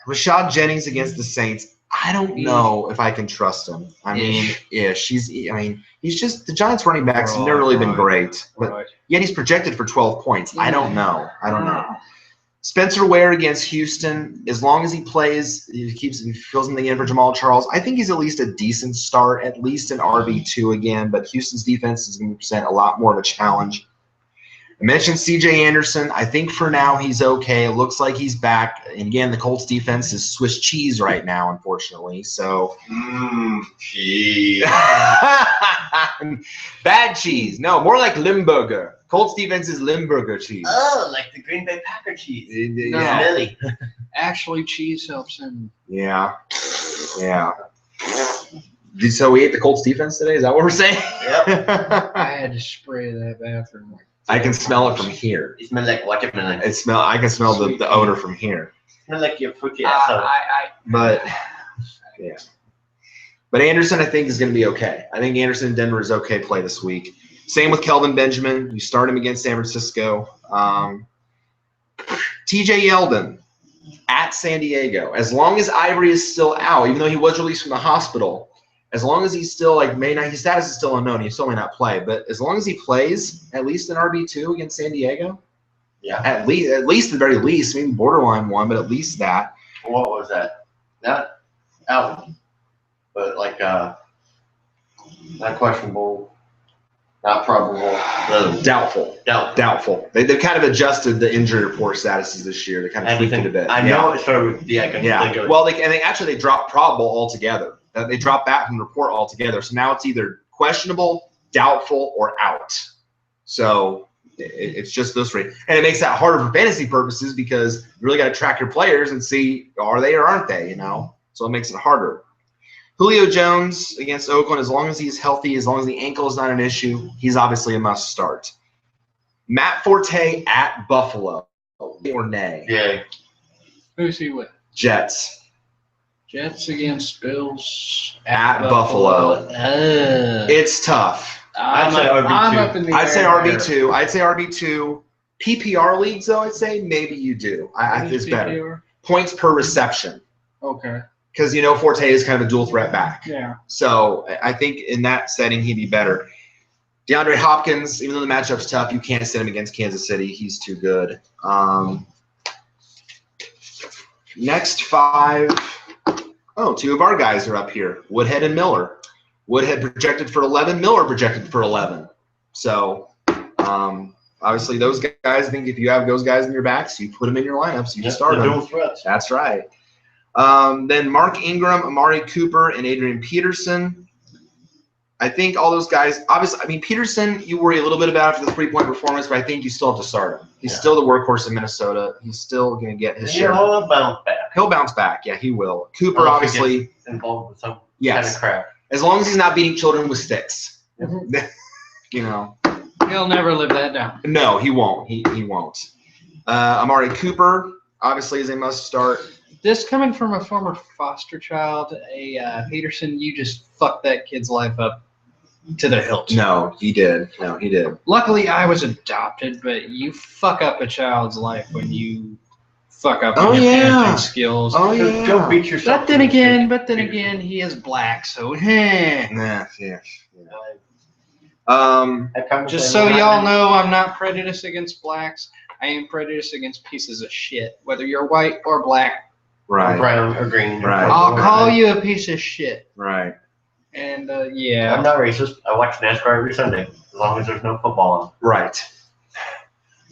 Rashad Jennings against the Saints. I don't know if I can trust him. I mean, he's just the Giants running backs have never really been great, but yet he's projected for 12 points. I don't know. Spencer Ware against Houston. As long as he plays, he fills in the end for Jamal Charles. I think he's at least a decent start, at least an RB2 again. But Houston's defense is going to present a lot more of a challenge. I mentioned C.J. Anderson. I think for now he's okay. It looks like he's back. And again, the Colts defense is Swiss cheese right now, unfortunately. So, Cheese. bad cheese. No, more like Limburger. Colts defense is Limburger cheese. Oh, like the Green Bay Packer cheese. Yeah. Millie. Actually, cheese helps him. Yeah. So we ate the Colts defense today? Is that what we're saying? Yep. I had to spray that bathroom. I can smell it from here. It smells like watermelon. I can smell the odor from here. It smells like your fruity asshole. But yeah. But Anderson, I think, is going to be okay. I think Anderson in Denver is okay play this week. Same with Kelvin Benjamin. You start him against San Francisco. TJ Yeldon at San Diego. As long as Ivory is still out, even though he was released from the hospital, as long as he's still his status is still unknown. He still may not play, but as long as he plays at least an RB2 against San Diego, at least the very least, maybe borderline 1, but at least that. What was that? Not out, but like not questionable. Not probable. Doubtful. They've kind of adjusted the injury report statuses this year. They kind of tweaked it a bit. I know it started with I can think of it. Well, they dropped probable altogether. They dropped that from the report altogether. So now it's either questionable, doubtful, or out. So it's just those 3. And it makes that harder for fantasy purposes because you really got to track your players and see are they or aren't they, So it makes it harder. Julio Jones against Oakland, as long as he's healthy, as long as the ankle is not an issue, he's obviously a must start. Matt Forte at Buffalo, or nay? Yeah. Who's he with? Jets. Jets against Bills At Buffalo. It's tough. I'm say RB2. up in the I'd say air. RB2. PPR leagues, though, I'd say maybe you do. It's better. Points per reception. Okay. Because, Forte is kind of a dual threat back. Yeah. So I think in that setting, he'd be better. DeAndre Hopkins, even though the matchup's tough, you can't sit him against Kansas City. He's too good. Next 5. Oh, 2 of our guys are up here, Woodhead and Miller. Woodhead projected for 11, Miller projected for 11. So, obviously, those guys, I think if you have those guys in your backs, you put them in your lineups, you start them. Dual threats. That's right. Then Mark Ingram, Amari Cooper, and Adrian Peterson. I think all those guys, obviously, Peterson, you worry a little bit about after the 3-point performance, but I think you still have to start him. He's still the workhorse in Minnesota. He's still going to get his share. He'll bounce back. He'll bounce back. Yeah, he will. Cooper, obviously. Involved with some Yes. kind of crap. As long as he's not beating children with sticks. He'll never live that down. No, he won't. He won't. Amari Cooper, obviously, is a must start. This coming from a former foster child, Peterson, you just fucked that kid's life up. to the hilt. No, he did. No, he did. Luckily, I was adopted, but you fuck up a child's life when you fuck up Oh, your yeah. parenting skills. Oh, Don't beat yourself. But then again, he is black, so Nah, yeah. Just so y'all know, I'm not prejudiced against blacks. I am prejudiced against pieces of shit, whether you're white or black. Or Right. brown or green. Right. I'll call you a piece of shit. Right. And I'm not racist. I watch NASCAR every Sunday, as long as there's no football on. Right.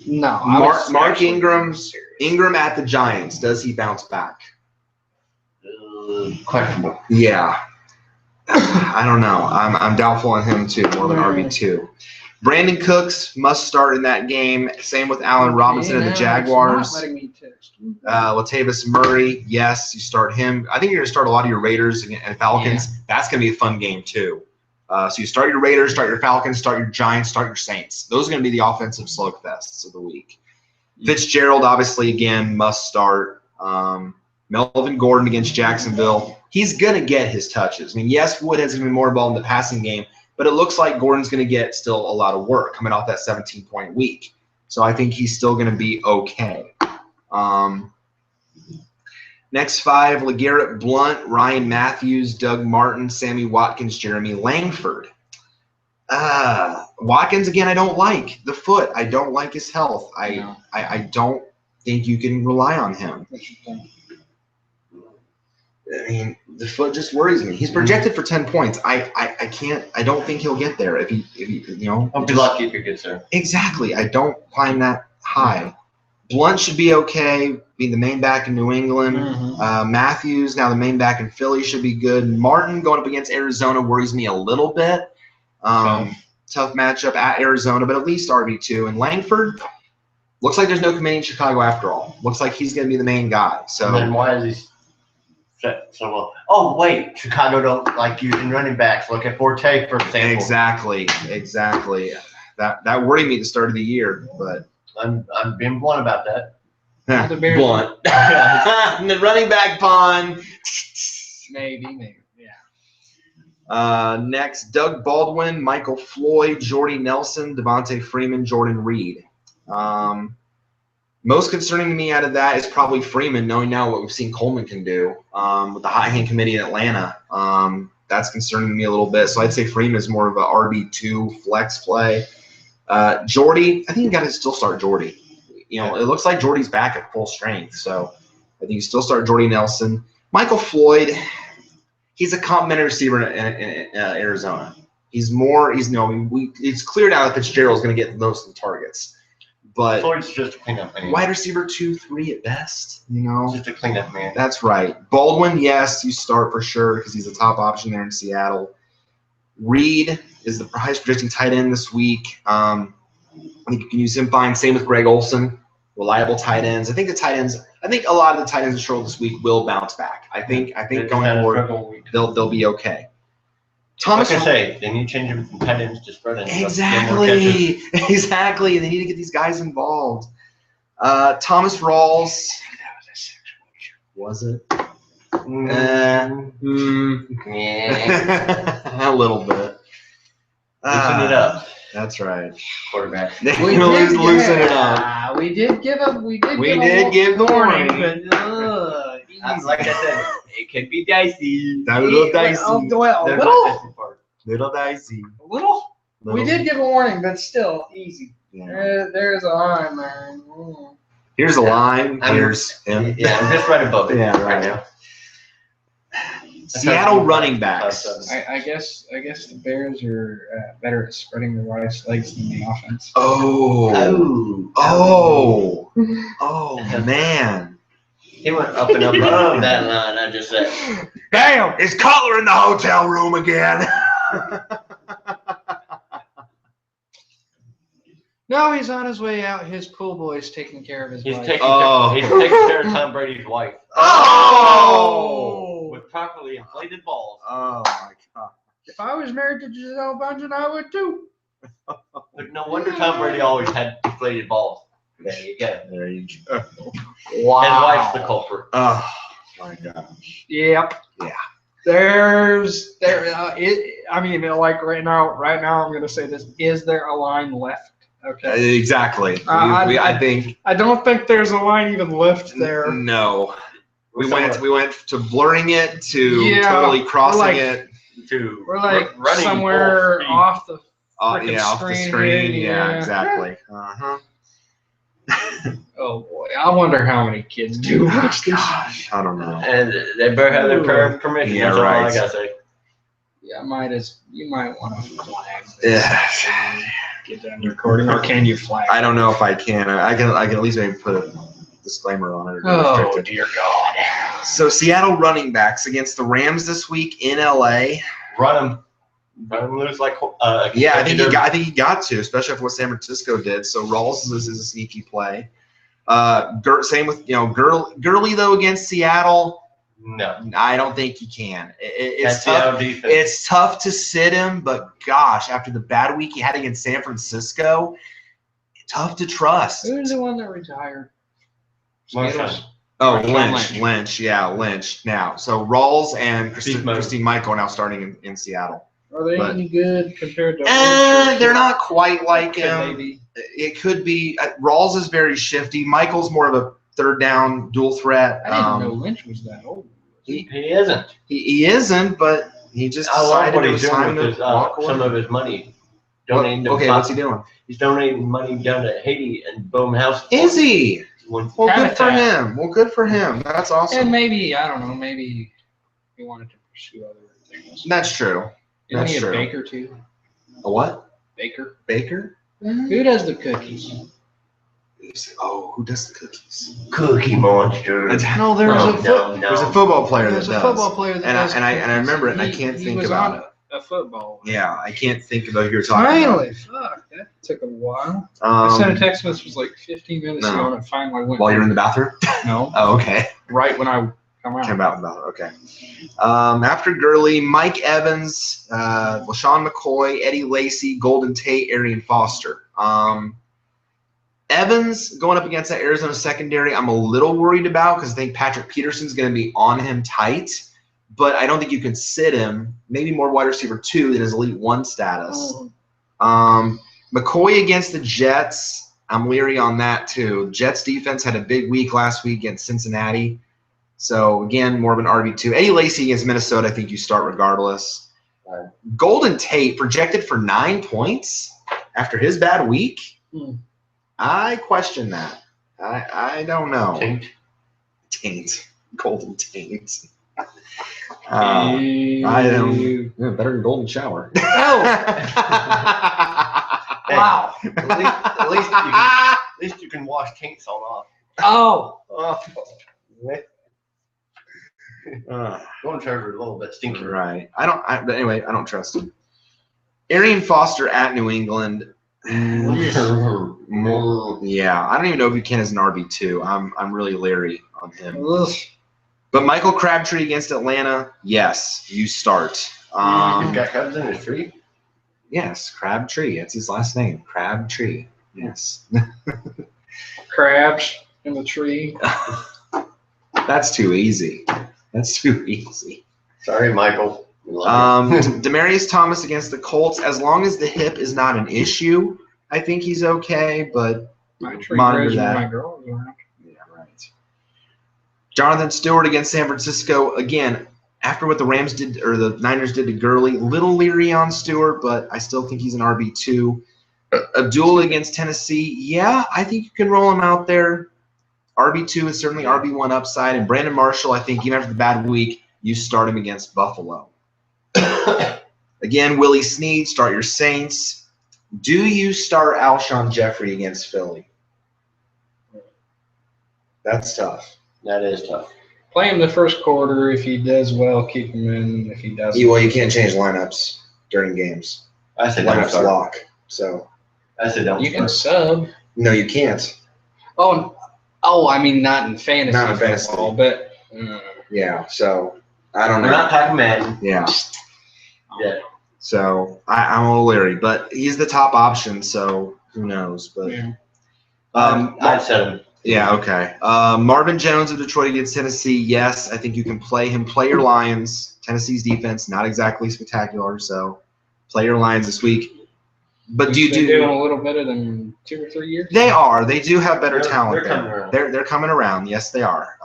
No. Mark Ingram at the Giants. Does he bounce back? Questionable. Yeah. I don't know. I'm doubtful on him too, more than RB2. Brandon Cooks must start in that game. Same with Allen Robinson and the Jaguars. Latavius Murray, yes, you start him. I think you're going to start a lot of your Raiders and Falcons. Yeah. That's going to be a fun game too. So you start your Raiders, start your Falcons, start your Giants, start your Saints. Those are going to be the offensive slugfests of the week. Fitzgerald, obviously, again, must start. Melvin Gordon against Jacksonville. He's going to get his touches. I mean, yes, Wood has going to be more involved in the passing game, but it looks like Gordon's going to get still a lot of work coming off that 17-point week. So I think he's still going to be okay. Next five, LeGarrette Blount, Ryan Matthews, Doug Martin, Sammy Watkins, Jeremy Langford. Watkins, again, I don't like. The foot, I don't like his health. I don't think you can rely on him. I mean, the foot just worries me. He's projected for 10 points. I don't think he'll get there if he I'll be lucky if he gets there. Exactly. I don't climb that high. Blunt should be okay, being the main back in New England. Matthews, now the main back in Philly, should be good. Martin going up against Arizona worries me a little bit. Tough matchup at Arizona, but at least RB2. And Langford, looks like there's no committee in Chicago after all. Looks like he's going to be the main guy. So and then why is he set so well? Oh, wait, Chicago don't like using running backs. Look at Forte, for example. Exactly. That worried me at the start of the year, but I'm being blunt about that. Blunt. The running back pun. Maybe. Yeah. Next, Doug Baldwin, Michael Floyd, Jordy Nelson, Devontae Freeman, Jordan Reed. Most concerning to me out of that is probably Freeman, knowing now what we've seen Coleman can do with the high hand committee in Atlanta. That's concerning to me a little bit. So I'd say Freeman is more of a RB2 flex play. Jordy, I think you got to still start Jordy. It looks like Jordy's back at full strength, so I think you still start Jordy Nelson. Michael Floyd, he's a complimentary receiver in Arizona. It's clear now that Fitzgerald's going to get most of the targets. But Floyd's just a cleanup man. Wide receiver 2-3 at best, Just a cleanup man. That's right. Baldwin, yes, you start for sure because he's the top option there in Seattle. Reed is the highest projecting tight end this week. I think you can use him fine. Same with Greg Olsen, reliable tight ends. I think a lot of the tight ends in Charlotte this week will bounce back. I think going forward they'll be okay. Thomas, like I say, they need to change them from tight ends to spread ends. Exactly. They need to get these guys involved. Thomas Rawls. Was it? Yeah. A little bit. Loosen it up. That's right. Quarterback. Loosen it up. We did give the warning. But, like I said, it could be dicey. A little dicey. Little dicey. We did give a warning, but still easy. Yeah. There's a line, man. Here's a line. Here's him. Yeah, I'm just right above it. Yeah, right now. Seattle running backs. I guess the Bears are better at spreading their wide legs than the offense. Oh, man. He went up and up above that line. I just said, "Bam! Is Cutler in the hotel room again?" No, he's on his way out. His pool boy's taking care of his wife. He's taking care of Tom Brady's wife. Oh! With properly inflated balls. Oh my God! If I was married to Gisele Bundchen, I would too. But no wonder Tom Brady always had inflated balls. There you go. Wow. His wife's the culprit. Oh my gosh. Yep. Yeah. I mean, like right now, I'm going to say this: is there a line left? Okay. Exactly. I think. I don't think there's a line even left there. No. We went to blurring it to Yeah, totally crossing it. We're running somewhere off the frickin' off the screen screen. here, Yeah, exactly. Uh-huh. Oh boy, I wonder how many kids do watch this. Gosh, I don't know. And they better have their parents' permission. Yeah, That's all right. I gotta say. Yeah, you might want to flag this. Yeah. Get done recording, or can you flag? I don't know if I can. I can at least maybe put a disclaimer on it. Oh dear God. So Seattle running backs against the Rams this week in LA. Run them loose like. Yeah, I think he got to, especially after what San Francisco did. So Rawls is a sneaky play. Same with Gurley though against Seattle. No, I don't think he can. It's Seattle tough. defense. It's tough to sit him, but gosh, after the bad week he had against San Francisco, tough to trust. Who's the one that retired? Skittles. Oh, Lynch. Lynch. Yeah, Lynch. Now, so Rawls and Christine Michael are now starting in Seattle. Are they any good compared to? They're not quite like him. Maybe. It could be. Rawls is very shifty. Michael's more of a third down dual threat. I didn't know Lynch was that old. He isn't. He isn't, but he just I love decided what it he's was doing time with to walk away. some of his money. Donating to what's he doing? He's donating money down to Haiti and boom house. Is he? Well, Habitat. good for him. That's awesome. And maybe, I don't know, maybe he wanted to pursue other things. That's true. Isn't he a true. baker too? A what? Baker. Baker? Who does the cookies? Oh, who does the cookies? Cookie Monster. No, there's a football player that There's does. a football player that does. And I remember it, and I He- can't he think was about on it. a football. Yeah, I can't think about who you're talking Finally, fuck, that took a while. about. I sent a text message like 15 minutes no. ago, and it finally went. While you're in the bathroom? No, Oh, okay. right when I come out. Came out. Okay. After Gurley, Mike Evans, LaShawn McCoy, Eddie Lacy, Golden Tate, Arian Foster. Evans going up against that Arizona secondary, I'm a little worried about because I think Patrick Peterson's going to be on him tight, but I don't think you can sit him. Maybe more wide receiver 2 than his elite 1 status. McCoy against the Jets, I'm leery on that too. Jets defense had a big week last week against Cincinnati. So, again, more of an RB2. Eddie Lacy against Minnesota, I think you start regardless. Golden Tate projected for 9 points after his bad week. I question that. I don't know. Taint. Golden Taint. I don't. Better than Golden Shower. Oh, wow. At least you can wash taints all off. Oh. Golden showers are a little bit stinky. Right. But anyway, I don't trust him. Arian Foster at New England. Yeah, I don't even know if you can as an RB2. I'm really leery on him. But Michael Crabtree against Atlanta, yes, you start. He's got Cubs in his tree. Yes, Crabtree. That's his last name, Crabtree. Yes. Crabs in the tree. That's too easy. That's too easy. Sorry, Michael. Demaryius Thomas against the Colts. As long as the hip is not an issue, I think he's okay. But monitor that. My girl is around. Yeah, right. Jonathan Stewart against San Francisco. Again, after what the Rams did or the Niners did to Gurley, little leery on Stewart, but I still think he's an RB2. Abdul against Tennessee. Yeah, I think you can roll him out there. RB2 is certainly RB1 upside. And Brandon Marshall, I think even after the bad week, you start him against Buffalo. Again, Willie Snead, start your Saints. Do you start Alshon Jeffrey against Philly? That's tough. That is tough. Play him the first quarter. If he does well, keep him in. If he doesn't, Well, you can't change lineups during games. I said don't Lineups start. lock. So I said don't you can start. sub. no, you can't. Oh, I mean not in fantasy. Not in fantasy. football, but Yeah. So I don't know. We're not talking Madden. Yeah. Yeah. So I'm a little leery, but he's the top option. So who knows? But yeah. I'd set him. Yeah, okay. Marvin Jones of Detroit against Tennessee. Yes, I think you can play him. Play your Lions. Tennessee's defense, not exactly spectacular, so play your Lions this week. But They're doing a little better than 2 or 3 years. They are. They do have better talent they're coming there. around. They're coming around. Yes, they are.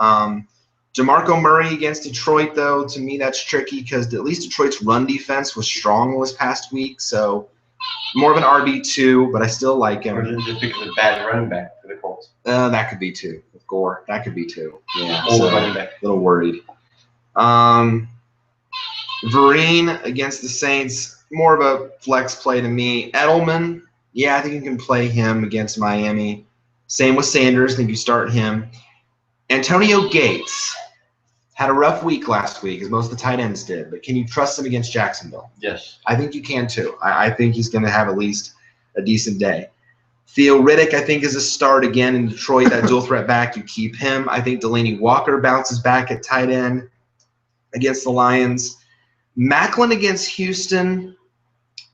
DeMarco Murray against Detroit, though, to me that's tricky because at least Detroit's run defense was strong this past week, so more of an RB2, but I still like him. Or is it just because of bad running back for the Colts? That could be too. With Gore, that could be too. Yeah, Old so, running back. a little worried. Vereen against the Saints, more of a flex play to me. Edelman, yeah, I think you can play him against Miami. Same with Sanders, I think you start him. Antonio Gates had a rough week last week, as most of the tight ends did, but can you trust him against Jacksonville? Yes. I think you can too. I think he's going to have at least a decent day. Theo Riddick, I think, is a start again in Detroit. That dual threat back, you keep him. I think Delaney Walker bounces back at tight end against the Lions. Macklin against Houston.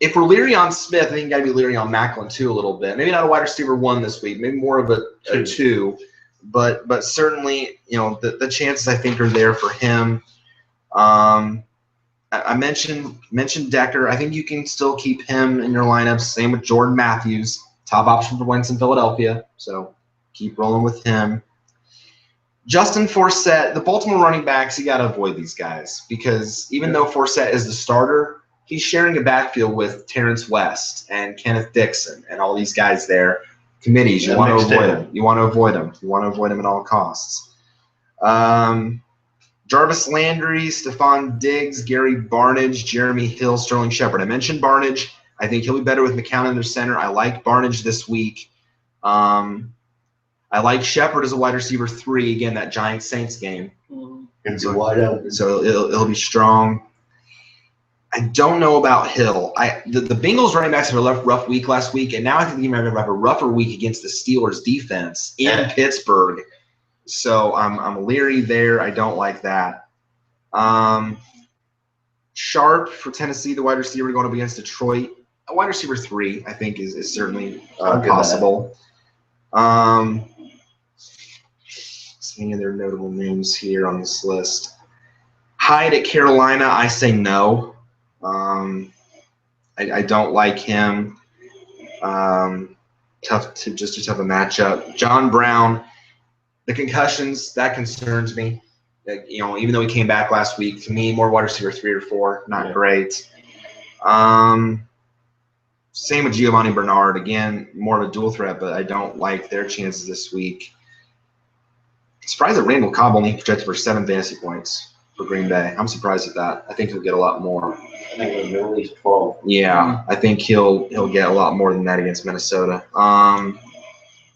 If we're leery on Smith, I think you got to be leery on Macklin too a little bit. Maybe not a wide receiver 1 this week. Maybe more of a 2. But certainly, the chances I think are there for him. I mentioned Decker. I think you can still keep him in your lineups. Same with Jordan Matthews, top option for Wentz in Philadelphia. So keep rolling with him. Justin Forsett, the Baltimore running backs, you got to avoid these guys because even though Forsett is the starter, he's sharing a backfield with Terrence West and Kenneth Dixon and all these guys there. Committees, you want to avoid them. You want to avoid them. You want to avoid them at all costs. Jarvis Landry, Stephon Diggs, Gary Barnidge, Jeremy Hill, Sterling Shepard. I mentioned Barnidge. I think he'll be better with McCown in their center. I like Barnidge this week. I like Shepard as a wide receiver 3. Again, that Giants Saints game. So wide open. So it'll be strong. I don't know about Hill. The Bengals running backs had a rough week last week, and now I think they might have a rougher week against the Steelers defense in Pittsburgh. So I'm leery there. I don't like that. Sharp for Tennessee, the wide receiver going up against Detroit. A wide receiver 3, I think, is certainly possible. Seeing their notable names here on this list. Hyde at Carolina, I say no. I don't like him. Just a tough matchup. John Brown, the concussions, that concerns me. Even though he came back last week, to me, more wide receiver 3 or 4, not great. Same with Giovanni Bernard. Again, more of a dual threat, but I don't like their chances this week. Surprised that Randall Cobb only projected for 7 fantasy points for Green Bay. I'm surprised at that. I think he'll get a lot more. I think it was at least 12. Yeah, I think he'll get a lot more than that against Minnesota.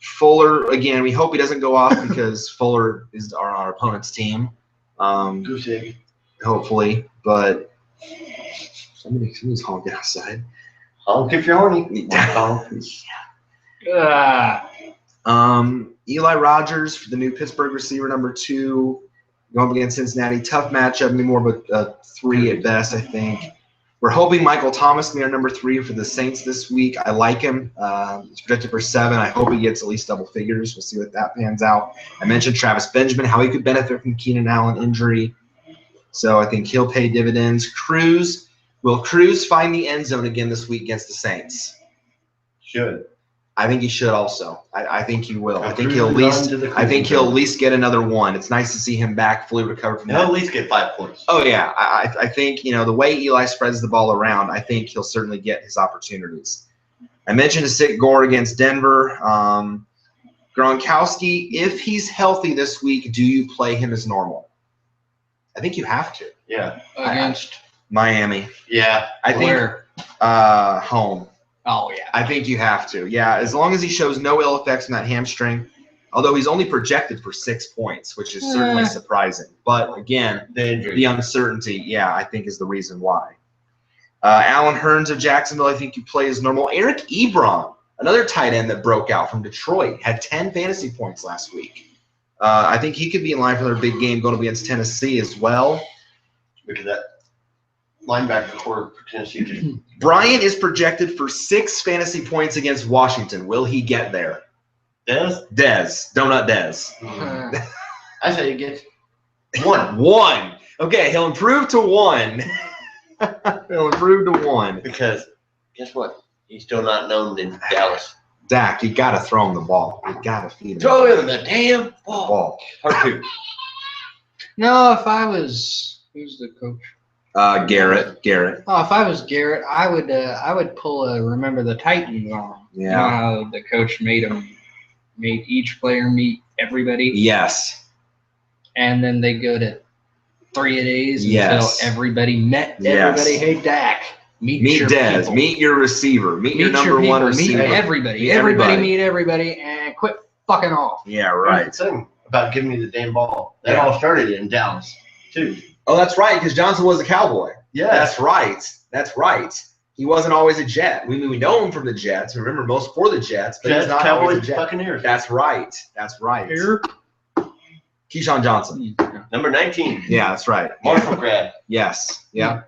Fuller, again, we hope he doesn't go off because Fuller is on our opponent's team. Goose egg. Hopefully, but somebody's honking outside. Honk if you're horny. Eli Rogers for the new Pittsburgh receiver number 2, going up against Cincinnati. Tough matchup, maybe more of a 3 at best, I think. We're hoping Michael Thomas can be our number 3 for the Saints this week. I like him. He's projected for 7. I hope he gets at least double figures. We'll see what that pans out. I mentioned Travis Benjamin, how he could benefit from Keenan Allen injury. So I think he'll pay dividends. Will Cruz find the end zone again this week against the Saints? Should. I think he should also. I think he will. I think he'll at least get another 1. It's nice to see him back, fully recovered from that. He'll at least get 5 points. Oh yeah, I think the way Eli spreads the ball around, I think he'll certainly get his opportunities. I mentioned a sick Gore against Denver. Gronkowski, if he's healthy this week, do you play him as normal? I think you have to. Yeah. Against Miami. Yeah. I think home. Oh, yeah. I think you have to. Yeah, as long as he shows no ill effects from that hamstring, although he's only projected for 6 points, which is certainly surprising. But, again, the uncertainty, I think is the reason why. Alan Hearns of Jacksonville, I think you play as normal. Eric Ebron, another tight end that broke out from Detroit, had 10 fantasy points last week. I think he could be in line for their big game going up against Tennessee as well. Look at that. Linebacker core for Tennessee. Bryant is projected for 6 fantasy points against Washington. Will he get there? Dez. Donut Dez. I say he gets 1. 1. Okay, he'll improve to 1. He'll improve to 1. Because guess what? He's still not known in Dallas. Dak, you got to throw him the ball. You got to feed him Throw him the damn ball. Part 2. No, if I was, who's the coach? Garrett. Oh, if I was Garrett, I would pull a Remember the Titans on him. Yeah. You know how the coach made each player meet everybody, Yes. and then they go to 3-a-days Yes. until everybody met Yes. everybody. Hey, Dak, meet your Dez. people. Meet your receiver. Meet your number people. 1 receiver. Meet everybody. Meet everybody everybody. meet everybody, and quit fucking off. Yeah, Here's right. the thing about giving me the damn ball. That Yeah. all started in Dallas, too. Oh, that's right, because Johnson was a Cowboy. Yeah. That's right. He wasn't always a Jet. We know him from the Jets. Remember, most for the Jets, but he's Jets, not always Cowboys, a Jet. Buccaneers. That's right. Here. Keyshawn Johnson. Number 19. Yeah, that's right. Marshall grad. Yes. Yeah.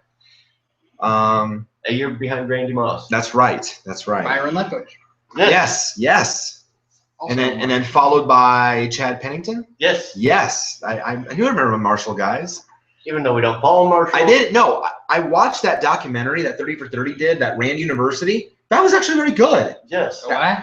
A year behind Randy Moss. That's right. Byron Leftwich. Yes. Also And then followed by Chad Pennington. Yes. Yes. I do remember Marshall guys. Even though we don't follow Marshall. I didn't know. I watched that documentary that 30 for 30 did, that Rand University. That was actually very good. Yes. What?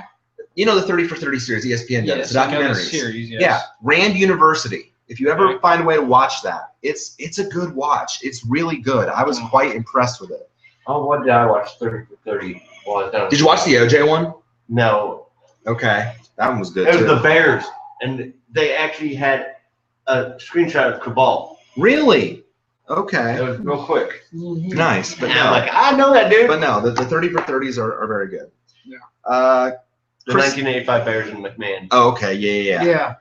You know the 30 for 30 series, ESPN does, Yes, the I know the documentaries. series, yes. Yeah, Rand University. If you ever Right. find a way to watch that, it's a good watch. It's really good. I was quite impressed with it. Oh, what did I watch? 30 for 30. Well, Did you watch the OJ one? No. Okay, that one was good It was too. the Bears, and they actually had a screenshot of Cabal. Really? It Okay, was real quick. nice. But And I'm no, like, I know that dude. but no, the 30 for 30s are very good. Yeah. The Chris- 1985 Bears and McMahon. Oh, okay, yeah. Yeah.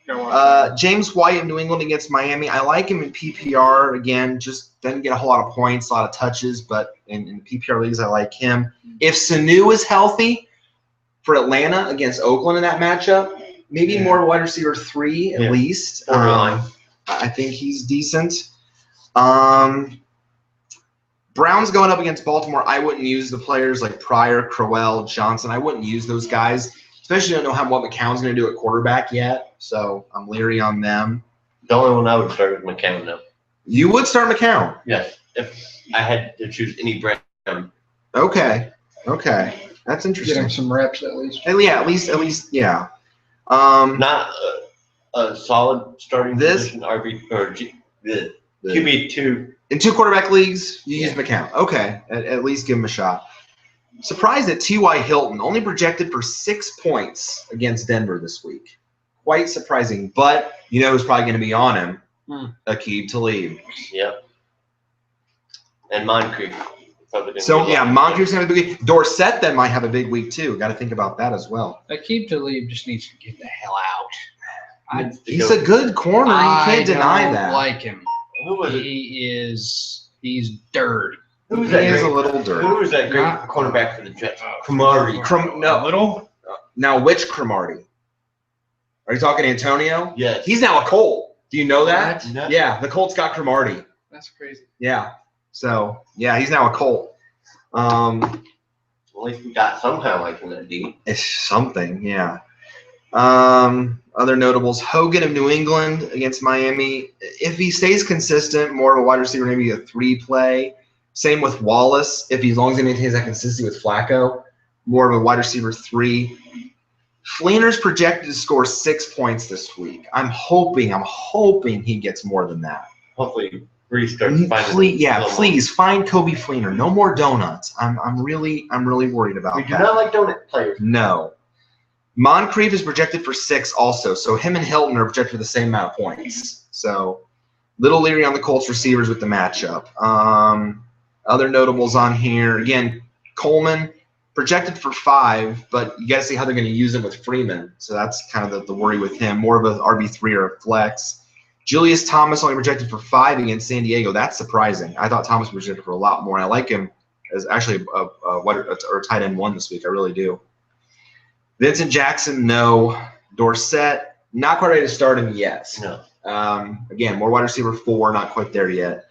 Go on. James White of New England against Miami. I like him in PPR. Again, just doesn't get a whole lot of points, a lot of touches, but in PPR leagues, I like him. If Sanu is healthy for Atlanta against Oakland in that matchup, maybe more wide receiver 3 at Yeah. least. Borderline. I think he's decent. Brown's going up against Baltimore. I wouldn't use the players like Pryor, Crowell, Johnson. I wouldn't use those guys, especially don't know what McCown's going to do at quarterback yet. So I'm leery on them. The only one I would start with McCown, though. You would start McCown. Yes. If I had to choose any brand. Okay. That's Get interesting. him some reps at least. And yeah, at least, yeah. Not a solid starting This- position, RB or QB2. In 2 quarterback leagues, you use Yeah. McCown. Okay, at least give him a shot. Surprised that T.Y. Hilton only projected for 6 points against Denver this week. Quite surprising, but you know who's probably going to be on him? Aqib Talib. Yep. And Moncrief. So yeah, Moncrief's going to have a big week. Dorsett then might have a big week too. Got to think about that as well. Aqib Talib just needs to get the hell out. He's a good corner. You can't deny I don't that. like him. Who was it? He's dirty. Who was He that is a great? little dirty. Who was that great Not- cornerback for the Jets? Cromartie. No. Now, which Cromartie? Are you talking Antonio? Yes. He's now a Colt. Do you know that? What? Yeah, the Colts got Cromartie. That's crazy. Yeah. So, yeah, he's now a Colt. At least we got some kind of like in that D. It's something, yeah. Other notables, Hogan of New England against Miami. If he stays consistent, more of a wide receiver, maybe a 3 play. Same with Wallace. If he, as long as he maintains that consistency with Flacco, more of a wide receiver 3. Fleener's projected to score 6 points this week. I'm hoping he gets more than that. Hopefully, Brees starts finding. Please find Kobe Fleener. No more donuts. I'm really worried about We that. do not like donut players. No. Moncrief is projected for 6 also, so him and Hilton are projected for the same amount of points. So, little leery on the Colts receivers with the matchup. Other notables on here, again, Coleman projected for 5, but you got to see how they're going to use him with Freeman. So that's kind of the worry with him, more of an RB3 or a flex. Julius Thomas only projected for 5 against San Diego. That's surprising. I thought Thomas was projected for a lot more, and I like him as actually a tight end 1 this week. I really do. Vincent Jackson, no. Dorsett, not quite ready to start him yet. No. Again, more wide receiver 4, not quite there yet.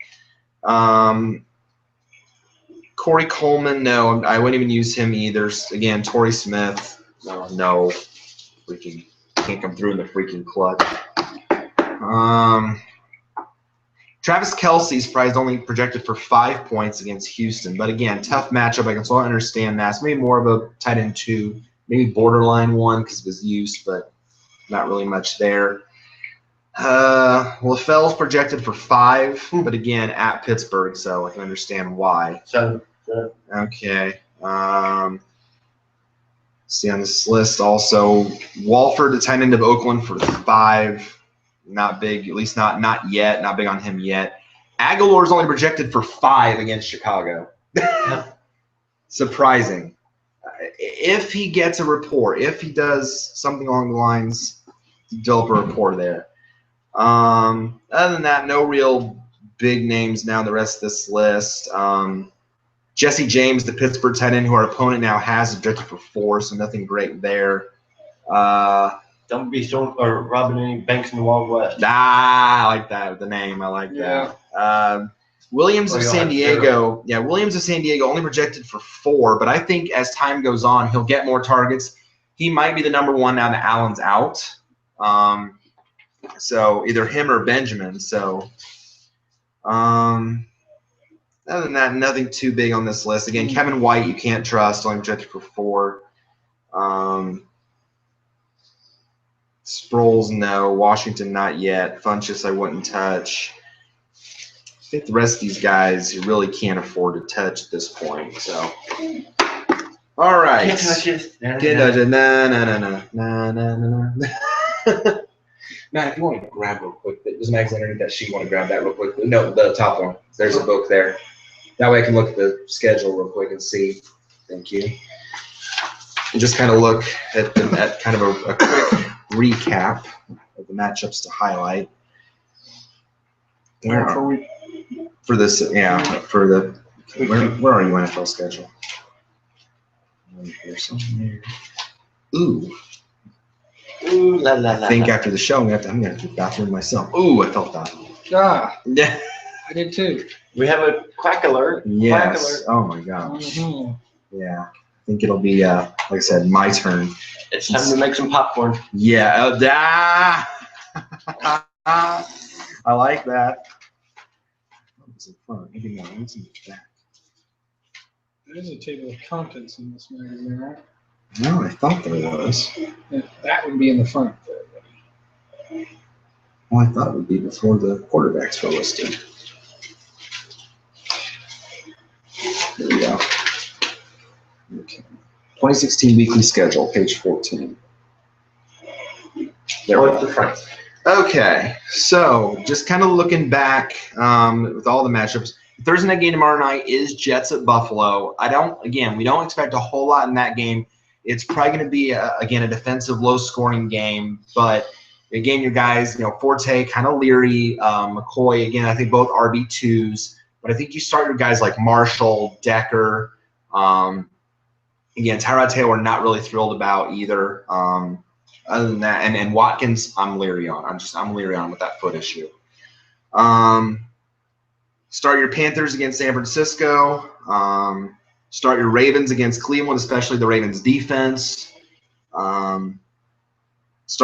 Corey Coleman, no. I wouldn't even use him either. Again, Torrey Smith, no. freaking can't come through in the freaking clutch. Travis Kelce's probably only projected for 5 points against Houston, but again, tough matchup. I can sort of understand that. It's maybe more of a tight end 2, maybe borderline 1 because of his use, but not really much there. LaFell's projected for 5, but again, at Pittsburgh, so I can understand why. Okay. See on this list also, Walford, the tight end of Oakland, for 5. Not big, at least not yet. Not big on him yet. Aguilar's only projected for 5 against Chicago. Surprising. If he gets a rapport, if he does something along the lines, develop a rapport there. Other than that, no real big names now in the rest of this list. Jesse James, the Pittsburgh tight end, who our opponent now has, projected for 4, so nothing great there. Don't be robbing any banks in the Wild West. I like that, the name. I like that. Williams of San Diego. Yeah, Williams of San Diego only projected for 4, but I think as time goes on, he'll get more targets. He might be the number 1 now that Allen's out. So either him or Benjamin. So other than that, nothing too big on this list. Again, Kevin White, you can't trust, only projected for 4. Sproles, no. Washington, not yet. Funchess, I wouldn't touch. I think the rest of these guys you really can't afford to touch at this point. So, all right. Can't touch it. Can't touch it. No. Matt, if you want to grab real quick, there's a magazine underneath that sheet. You want to grab that real quick? No, the top one. There's a book there. That way I can look at the schedule real quick and see. Thank you. And just kind of look at kind of a quick recap of the matchups to highlight. Where are we? For this, for the where are you NFL schedule? Here's something there. Ooh, la la la. I think after the show I'm gonna have to bathroom myself. Ooh, I felt that. Yeah, I did too. We have a quack alert. Yes. Quack alert. Oh my gosh. Mm-hmm. Yeah. I think it'll be, like I said, my turn. It's time to make some popcorn. Yeah. I like that. What's in front? Maybe not. What's in the back? There's a table of contents in this magazine, right? No, I thought there was. That would be in the front. Well, I thought it would be before the quarterbacks were listed. Here we go. Okay. 2016 weekly schedule, page 14. There we go. The front. Okay, so just kind of looking back with all the matchups. Thursday night game tomorrow night is Jets at Buffalo. We don't expect a whole lot in that game. It's probably going to be, again, a defensive, low-scoring game. But, again, your guys, Forte, kind of leery. McCoy, again, I think both RB2s. But I think you start your guys like Marshall, Decker. Again, Tyrod Taylor, not really thrilled about either. Other than that, and Watkins, I'm leery on. I'm leery on with that foot issue. Start your Panthers against San Francisco. Start your Ravens against Cleveland, especially the Ravens defense. Start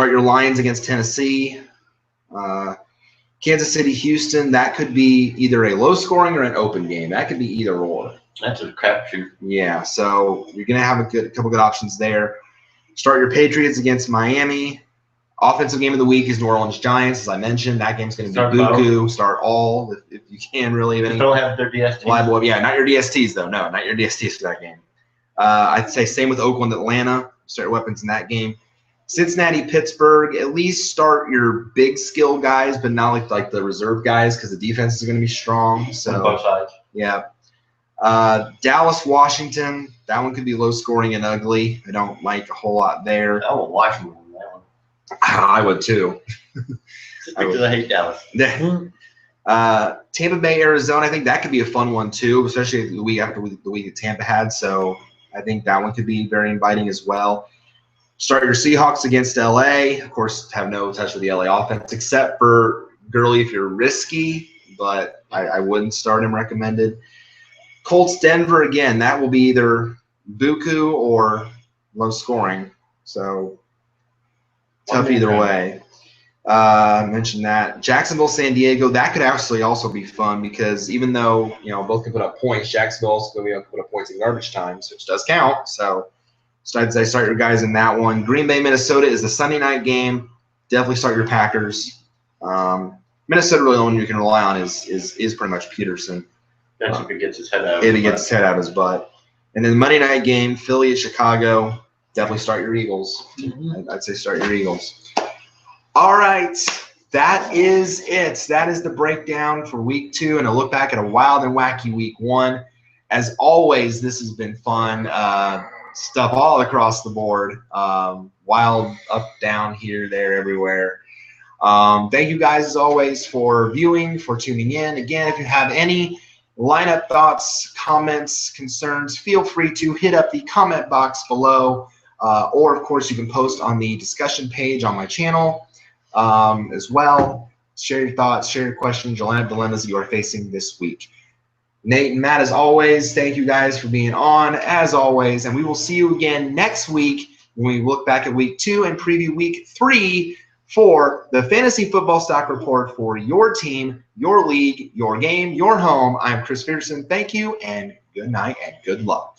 your Lions against Tennessee. Kansas City, Houston, that could be either a low-scoring or an open game. That could be either or. That's a crapshoot. Yeah, so you're going to have a couple good options there. Start your Patriots against Miami. Offensive game of the week is New Orleans Giants, as I mentioned. That game's going to be buku. Start all if you can, really. If don't have their DSTs. Yeah, not your DSTs, though. No, not your DSTs for that game. I'd say same with Oakland, Atlanta. Start your weapons in that game. Cincinnati, Pittsburgh, at least start your big skill guys, but not like the reserve guys because the defense is going to be strong. So on both sides. Yeah. Dallas, Washington, that one could be low scoring and ugly. I don't like a whole lot there. I will watch them on that one. I would too. Because I hate Dallas. Tampa Bay, Arizona, I think that could be a fun one too, especially the week after the week that Tampa had. So I think that one could be very inviting as well. Start your Seahawks against LA. Of course, have no touch with the LA offense, except for Gurley if you're risky, but I wouldn't start him recommended. Colts, Denver, again, that will be either buku or low scoring. So tough either way. Mentioned that Jacksonville, San Diego. That could actually also be fun because even though both can put up points, Jacksonville also going to put up points in garbage times, which does count. So I'd say start your guys in that one. Green Bay, Minnesota is the Sunday night game. Definitely start your Packers. Minnesota really the one you can rely on is pretty much Peterson. That's if he gets his head out. If he gets his head out of his butt. And then the Monday night game, Philly at Chicago. Definitely start your Eagles. I'd say start your Eagles. All right. That is it. That is the breakdown for week 2 and a look back at a wild and wacky week 1. As always, this has been fun. Stuff all across the board. Wild up, down, here, there, everywhere. Thank you guys as always for viewing, for tuning in. Again, if you have any lineup thoughts, comments, concerns, feel free to hit up the comment box below. Or, of course, you can post on the discussion page on my channel as well. Share your thoughts, share your questions, your lineup dilemmas you are facing this week. Nate and Matt, as always, thank you guys for being on, as always. And we will see you again next week when we look back at week 2 and preview week 3 for the Fantasy Football Stock Report for your team, your league, your game, your home. I'm Chris Peterson. Thank you, and good night and good luck.